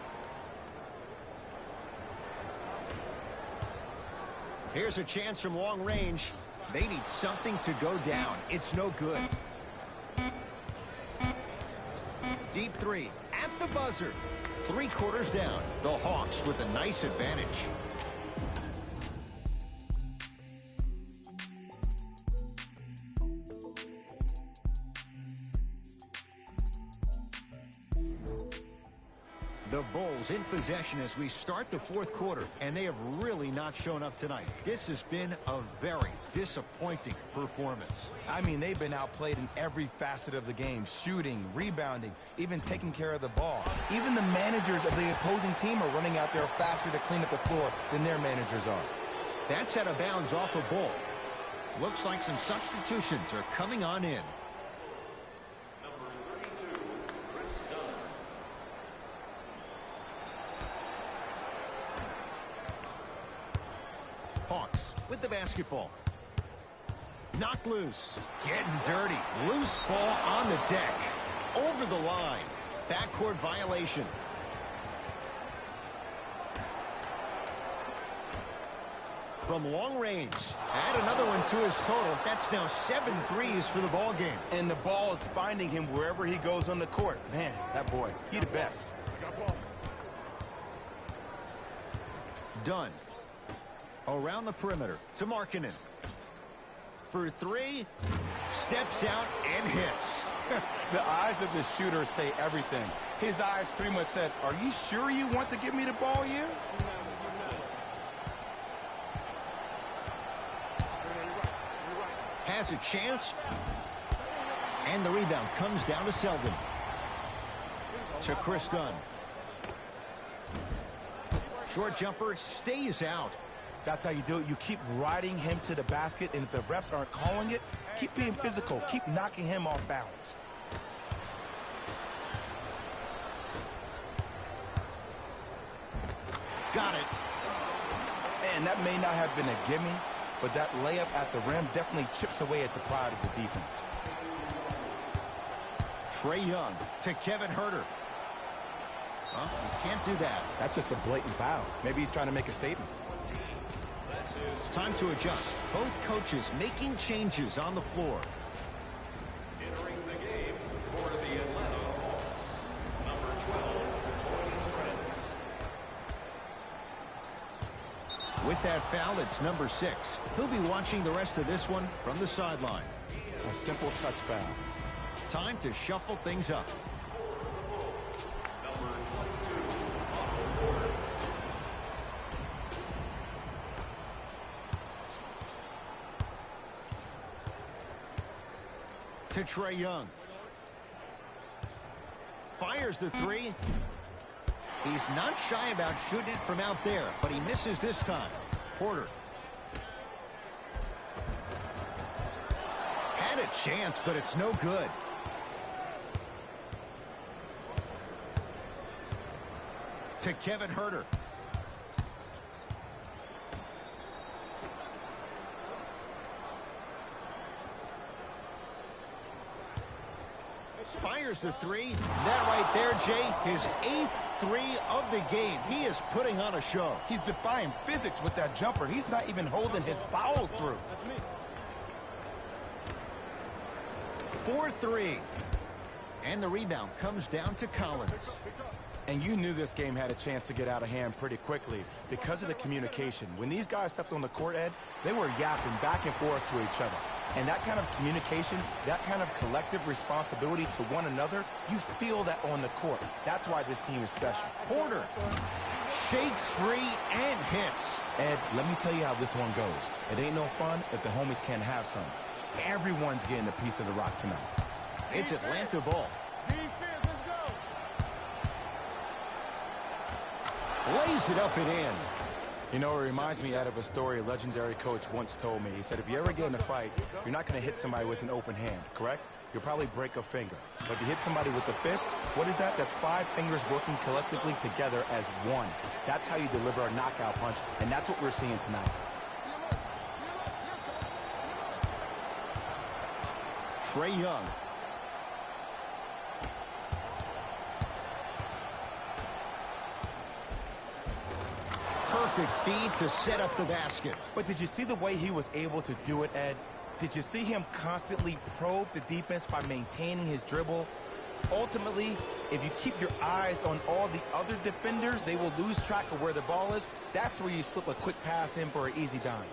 Here's a chance from long range. They need something to go down. It's no good. Deep 3 at the buzzer. 3 quarters down. The Hawks with a nice advantage. The Bulls in possession as we start the 4th quarter, and they have really not shown up tonight. This has been a very disappointing performance. I mean, they've been outplayed in every facet of the game. Shooting, rebounding, even taking care of the ball. Even the managers of the opposing team are running out there faster to clean up the floor than their managers are. That's out of bounds off a ball. Looks like some substitutions are coming on in. Hawks with the basketball. Knocked loose. Getting dirty. Loose ball on the deck. Over the line. Backcourt violation. From long range. Add another one to his total. That's now 7 threes for the ball game. And the ball is finding him wherever he goes on the court. Man, that boy, he the best. Done. Around the perimeter to Markkanen. For 3, steps out and hits. The eyes of the shooter say everything. His eyes pretty much said, are you sure you want to give me the ball here? Has a chance. And the rebound comes down to Selden. To Chris Dunn. Short jumper stays out. That's how you do it. You keep riding him to the basket, and if the refs aren't calling it, keep being physical. Keep knocking him off balance. Got it. And that may not have been a gimme, but that layup at the rim definitely chips away at the pride of the defense. Trae Young to Kevin Huerter. Well, you can't do that. That's just a blatant foul. Maybe he's trying to make a statement. Time to adjust. Both coaches making changes on the floor. Entering the game for the Atlanta Hawks, number 12, Tony Prince. With that foul, it's number 6. He'll be watching the rest of this one from the sideline. A simple touch foul. Time to shuffle things up. Number 22, Otto Porter. To Trae Young. Fires the 3. He's not shy about shooting it from out there, but he misses this time. Porter. Had a chance, but it's no good. to Kevin Herter. Fires the three. That right there, Jay, his 8th three of the game. He is putting on a show. He's defying physics with that jumper. He's not even holding his foul through. 4-3. And the rebound comes down to Collins. And you knew this game had a chance to get out of hand pretty quickly because of the communication. When these guys stepped on the court, Ed, they were yapping back and forth to each other. And that kind of communication, that kind of collective responsibility to one another, you feel that on the court. That's why this team is special. Porter shakes free and hits. Ed, let me tell you how this one goes. It ain't no fun if the homies can't have some. Everyone's getting a piece of the rock tonight. It's Atlanta ball. Lays it up and in. You know, it reminds me out of a story a legendary coach once told me. He said, if you ever get in a fight, you're not going to hit somebody with an open hand, correct? You'll probably break a finger. But if you hit somebody with a fist, what is that? That's 5 fingers working collectively together as one. That's how you deliver a knockout punch, and that's what we're seeing tonight. Trae Young. Perfect feed to set up the basket. But did you see the way he was able to do it, Ed? Did you see him constantly probe the defense by maintaining his dribble? Ultimately, if you keep your eyes on all the other defenders, they will lose track of where the ball is. That's where you slip a quick pass in for an easy dime.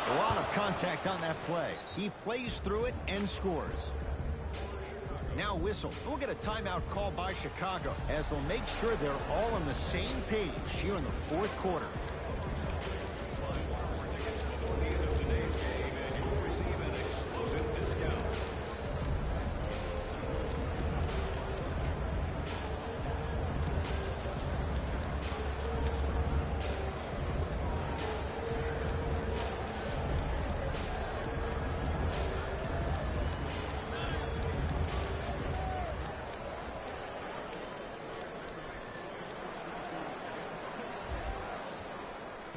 A lot of contact on that play. He plays through it and scores. Now whistle. We'll get a timeout called by Chicago as they'll make sure they're all on the same page here in the 4th quarter.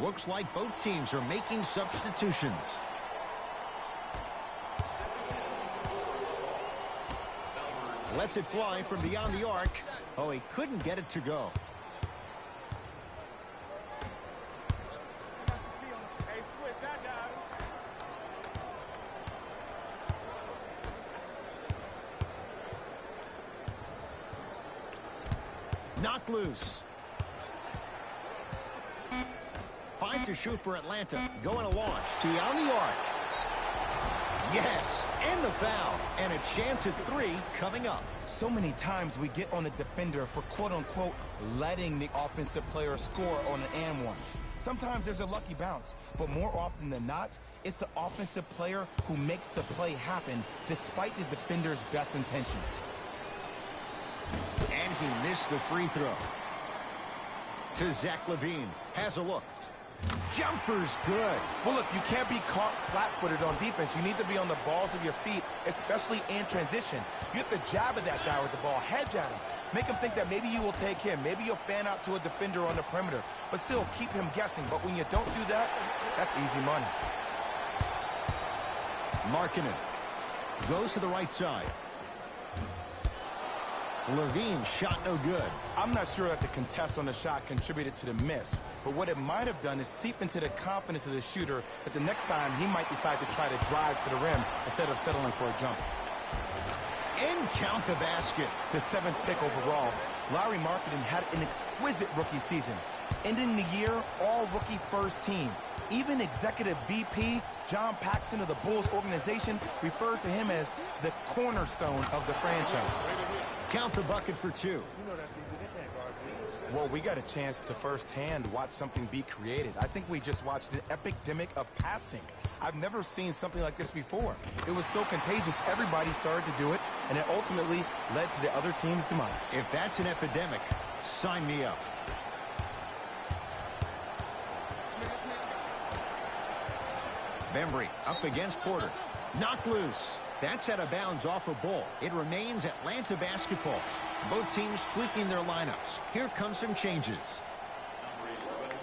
Looks like both teams are making substitutions. Lets it fly from beyond the arc. Oh, he couldn't get it to go. Knocked loose. 5 to shoot for Atlanta. Going to launch. Beyond the arc. Yes, and the foul. And a chance at 3 coming up. So many times we get on the defender for quote-unquote letting the offensive player score on an and one. Sometimes there's a lucky bounce, but more often than not, it's the offensive player who makes the play happen despite the defender's best intentions. And he missed the free throw. To Zach LaVine. Has a look. Jumper's good. Well, look, you can't be caught flat-footed on defense. You need to be on the balls of your feet, especially in transition. You have to jab at that guy with the ball, hedge at him. Make him think that maybe you will take him. Maybe you'll fan out to a defender on the perimeter, but still keep him guessing. But when you don't do that, that's easy money. Markkanen goes to the right side. LaVine shot no good. I'm not sure that the contest on the shot contributed to the miss, but what it might have done is seep into the confidence of the shooter that the next time he might decide to try to drive to the rim instead of settling for a jump. And count the basket. The 7th pick overall, Lauri Markkanen had an exquisite rookie season. Ending the year, all-rookie first team. Even executive VP John Paxson of the Bulls organization referred to him as the cornerstone of the franchise. Count the bucket for 2. Well, we got a chance to firsthand watch something be created. I think we just watched an epidemic of passing. I've never seen something like this before. It was so contagious, everybody started to do it, and it ultimately led to the other team's demise. If that's an epidemic, sign me up. Bembry up against Porter. Knocked loose. That's out of bounds off a ball. It remains Atlanta basketball. Both teams tweaking their lineups. Here come some changes. Number 11,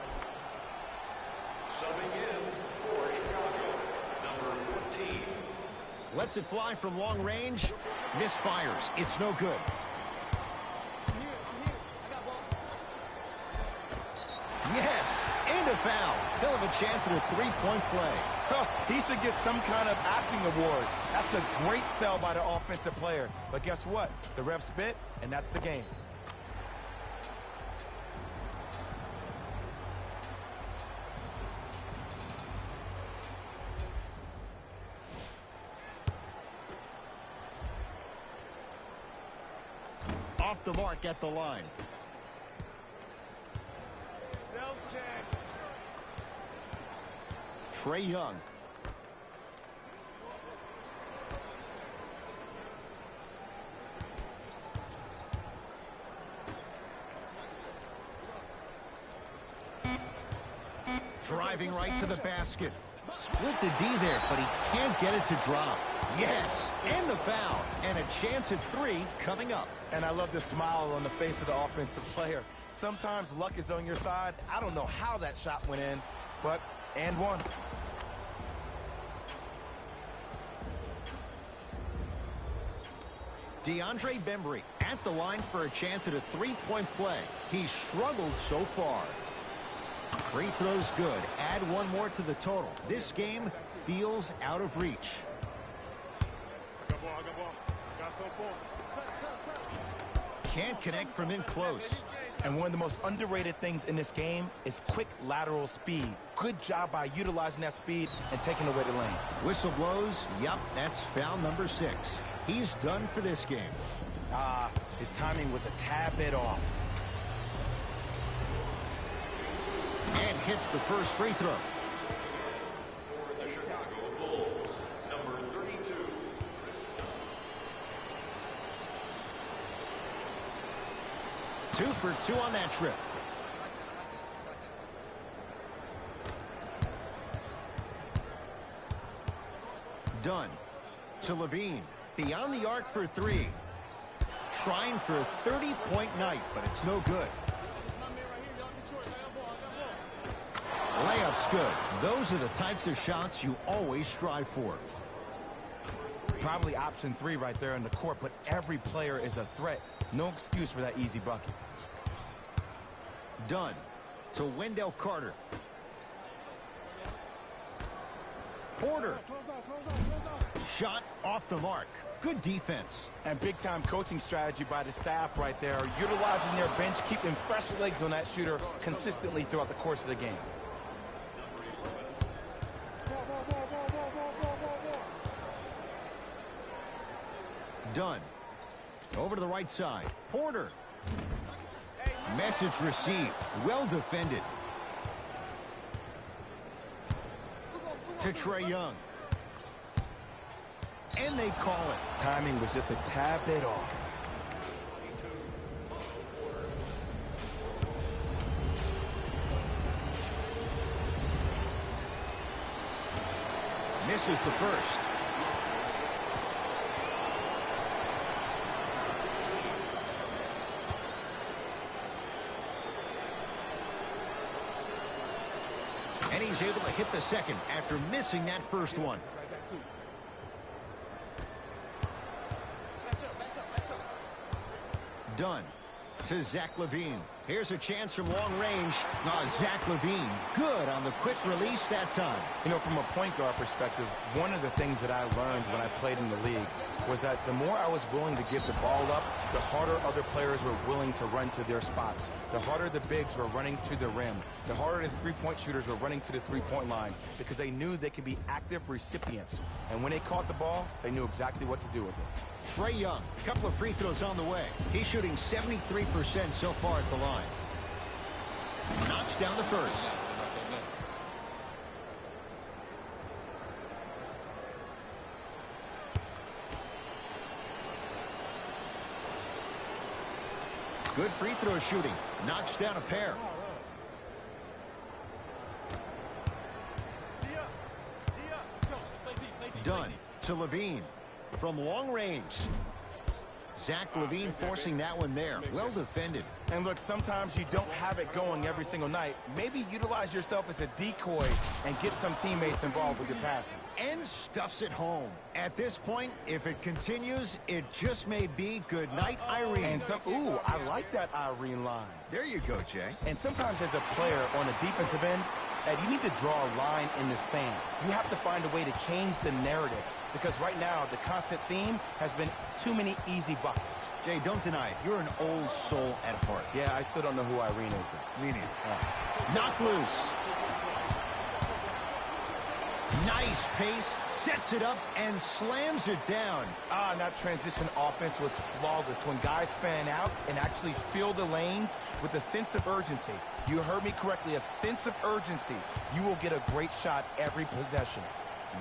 subbing in for Chicago, number 14. Lets it fly from long range. Misfires. It's no good. Yes, and a foul. He'll have a chance at a three-point play. He should get some kind of acting award. That's a great sell by the offensive player. But guess what? The ref spit, and that's the game. Off the mark at the line. Trae Young. Driving right to the basket. Split the D there, but he can't get it to drop. Yes, and the foul. And a chance at three coming up. And I love the smile on the face of the offensive player. Sometimes luck is on your side. I don't know how that shot went in, but and one. DeAndre Bembry at the line for a chance at a three-point play. He's struggled so far. Free throws good. Add one more to the total. This game feels out of reach. Can't connect from in close. And one of the most underrated things in this game is quick lateral speed. Good job by utilizing that speed and taking away the lane. Whistle blows. Yep, that's foul number 6. He's done for this game. His timing was a tad bit off. And hits the first free throw. For the Chicago Bulls, number 32. Two for two on that trip. Dunn to Levine. Beyond the arc for three. Trying for a 30-point night, but it's no good. Layup's good. Those are the types of shots you always strive for. Probably option 3 right there in the court, but every player is a threat. No excuse for that easy bucket. Dunn to Wendell Carter. Porter. Shot off the mark. Good defense. And big-time coaching strategy by the staff right there, utilizing their bench, keeping fresh legs on that shooter consistently throughout the course of the game. Dunn. Over to the right side. Porter. Message received. Well defended. To Trae Young. And they call it. Timing was just a tad bit off. Misses the first. And he's able to hit the second after missing that first one. Dunn to Zach LaVine. Here's a chance from long range. Zach LaVine, good on the quick release that time. You know, from a point guard perspective, one of the things that I learned when I played in the league was that the more I was willing to give the ball up, the harder other players were willing to run to their spots. The harder the bigs were running to the rim. The harder the three-point shooters were running to the three-point line because they knew they could be active recipients. And when they caught the ball, they knew exactly what to do with it. Trae Young, a couple of free throws on the way. He's shooting 73% so far at the line. Knocks down the first. Good free throw shooting. Knocks down a pair. Dunn to Levine. from long range. Zach LaVine forcing that one there. Well defended. And look, sometimes you don't have it going every single night. Maybe utilize yourself as a decoy and get some teammates involved with your passing. And stuffs it home. At this point, if it continues, it just may be good night, Irene. And ooh, I like that Irene line. There you go, Jay. And sometimes as a player on the defensive end, Ed, you need to draw a line in the sand. You have to find a way to change the narrative. Because right now, the constant theme has been too many easy buckets. Jay, don't deny it. You're an old soul at heart. Yeah, I still don't know who Irene is. Meaning. Knocked loose. Nice pace, sets it up, and slams it down. That transition offense was flawless when guys fan out and actually fill the lanes with a sense of urgency. You heard me correctly, a sense of urgency. You will get a great shot every possession.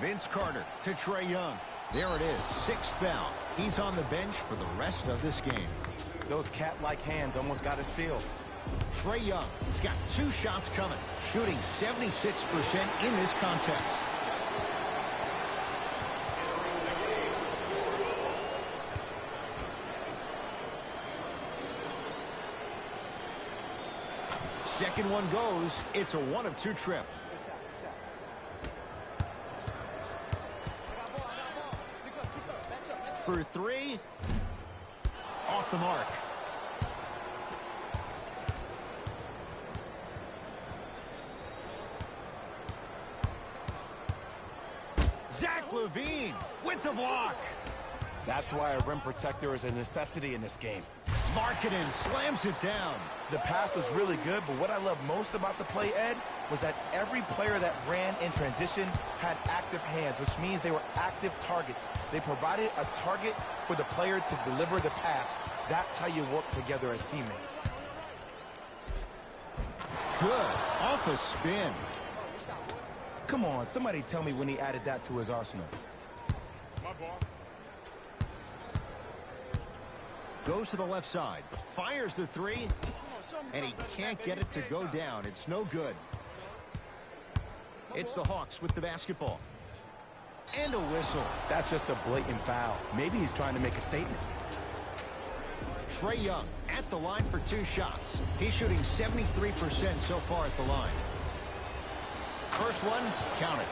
Vince Carter to Trae Young. There it is, sixth foul. He's on the bench for the rest of this game. Those cat-like hands almost got a steal. Trae Young has got 2 shots coming, shooting 76% in this contest. Second one goes. It's a 1 of 2 trip. For 3. Off the mark. Zach LaVine with the block. That's why a rim protector is a necessity in this game. Markkanen slams it down. The pass was really good, but what I love most about the play, Ed, was that every player that ran in transition had active hands, which means they were active targets. They provided a target for the player to deliver the pass. That's how you work together as teammates. Good. Off a spin. Come on, somebody tell me when he added that to his arsenal. My ball. Goes to the left side. Fires the 3. And he can't get it to go down. It's no good. It's the Hawks with the basketball. And a whistle. That's just a blatant foul. Maybe he's trying to make a statement. Trae Young at the line for 2 shots. He's shooting 73% so far at the line. First one, counted.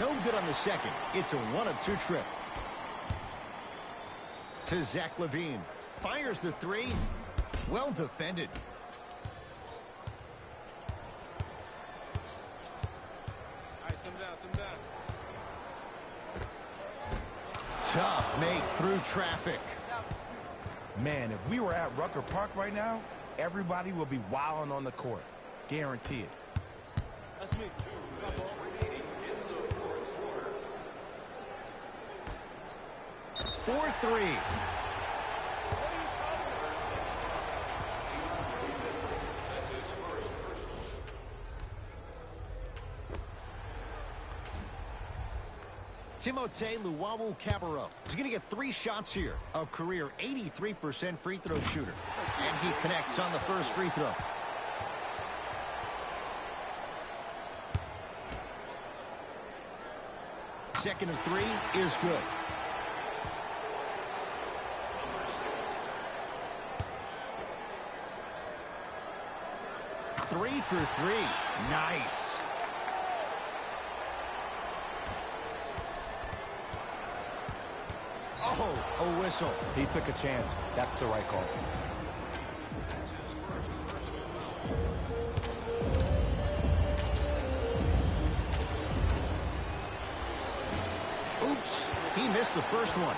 No good on the second. It's a 1 of 2 trip. To Zach LaVine. Fires the 3. Well defended. All right, some down. Tough make through traffic. Man, if we were at Rucker Park right now, everybody would be wilding on the court. Guarantee it. That's me. 4-3. Timothé Luwawu-Cabarrot is going to get 3 shots here. A career 83% free throw shooter. And he connects on the first free throw. Second of 3 is good. Three for 3. Nice. Oh, a whistle. He took a chance. That's the right call. Oops, he missed the first one.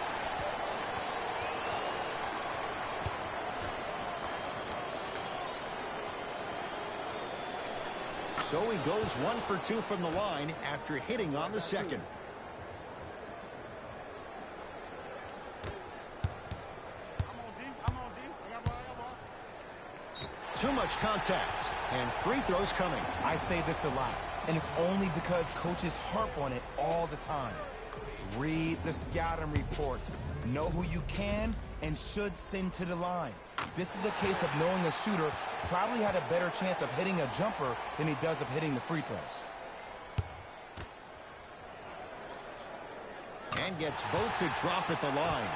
So he goes 1 for 2 from the line after hitting on the second. I'm on D. I got ball. Too much contact, and free throws coming. I say this a lot, and it's only because coaches harp on it all the time. Read the scouting report. Know who you can and should send to the line. This is a case of knowing a shooter probably had a better chance of hitting a jumper than he does of hitting the free throws. And gets both to drop at the line.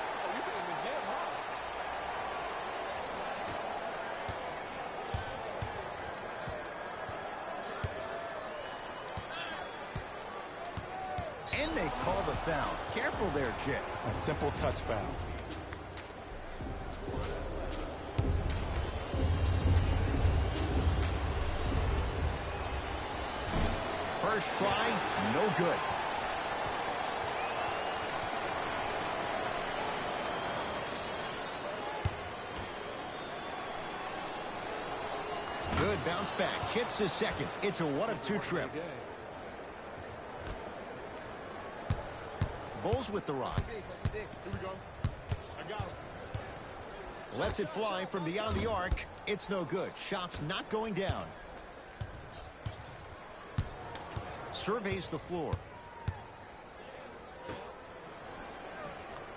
And they call the foul. Careful there, Jay. A simple touch foul. First try, no good. Good bounce back. Hits the second. It's a 1-of-2 trip. Bulls with the rock. Here we go. I got him. Lets it fly from beyond the arc. It's no good. Shot's not going down. Surveys the floor.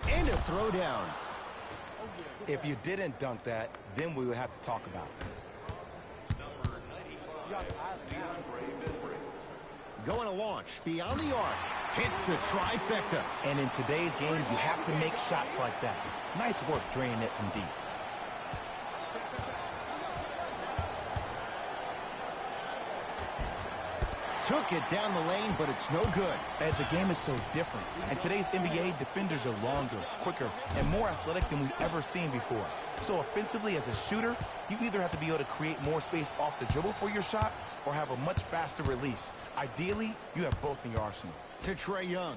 And a throwdown. If you didn't dunk that, then we would have to talk about it. Going to launch beyond the arc. Hits the trifecta. And in today's game, you have to make shots like that. Nice work draining it from deep. Took it down the lane, but it's no good. Ed, the game is so different. And today's NBA, defenders are longer, quicker, and more athletic than we've ever seen before. So offensively, as a shooter, you either have to be able to create more space off the dribble for your shot or have a much faster release. Ideally, you have both in your arsenal. To Trae Young.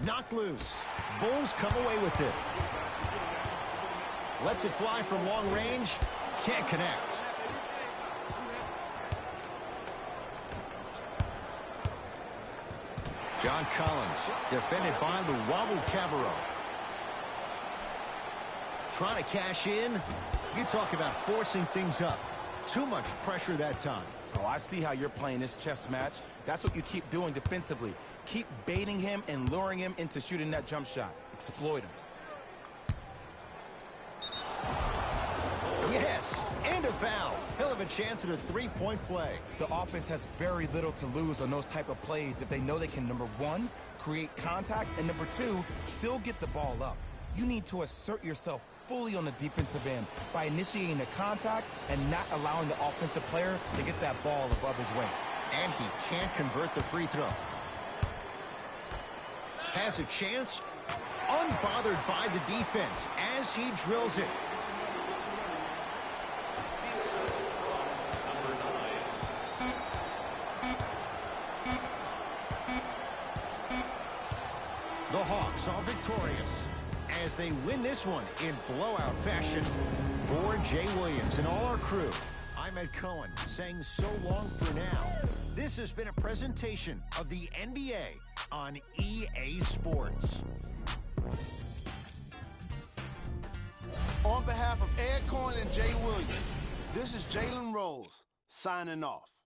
Knocked loose. Bulls come away with it. Lets it fly from long range. Can't connect. John Collins, defended by Luwawu Cabarro. Trying to cash in. You talk about forcing things up. Too much pressure that time. Oh, I see how you're playing this chess match. That's what you keep doing defensively. Keep baiting him and luring him into shooting that jump shot. Exploit him. Yes, and a foul. He'll have a chance at a three-point play. The offense has very little to lose on those type of plays if they know they can, number one, create contact, and number two, still get the ball up. You need to assert yourself fully on the defensive end by initiating the contact and not allowing the offensive player to get that ball above his waist. And he can't convert the free throw. Has a chance, unbothered by the defense as he drills it. The Hawks are victorious as they win this one in blowout fashion. For Jay Williams and all our crew, I'm Ed Cohen saying so long for now. This has been a presentation of the NBA on EA Sports. On behalf of Ed Cohen and Jay Williams, this is Jalen Rose signing off.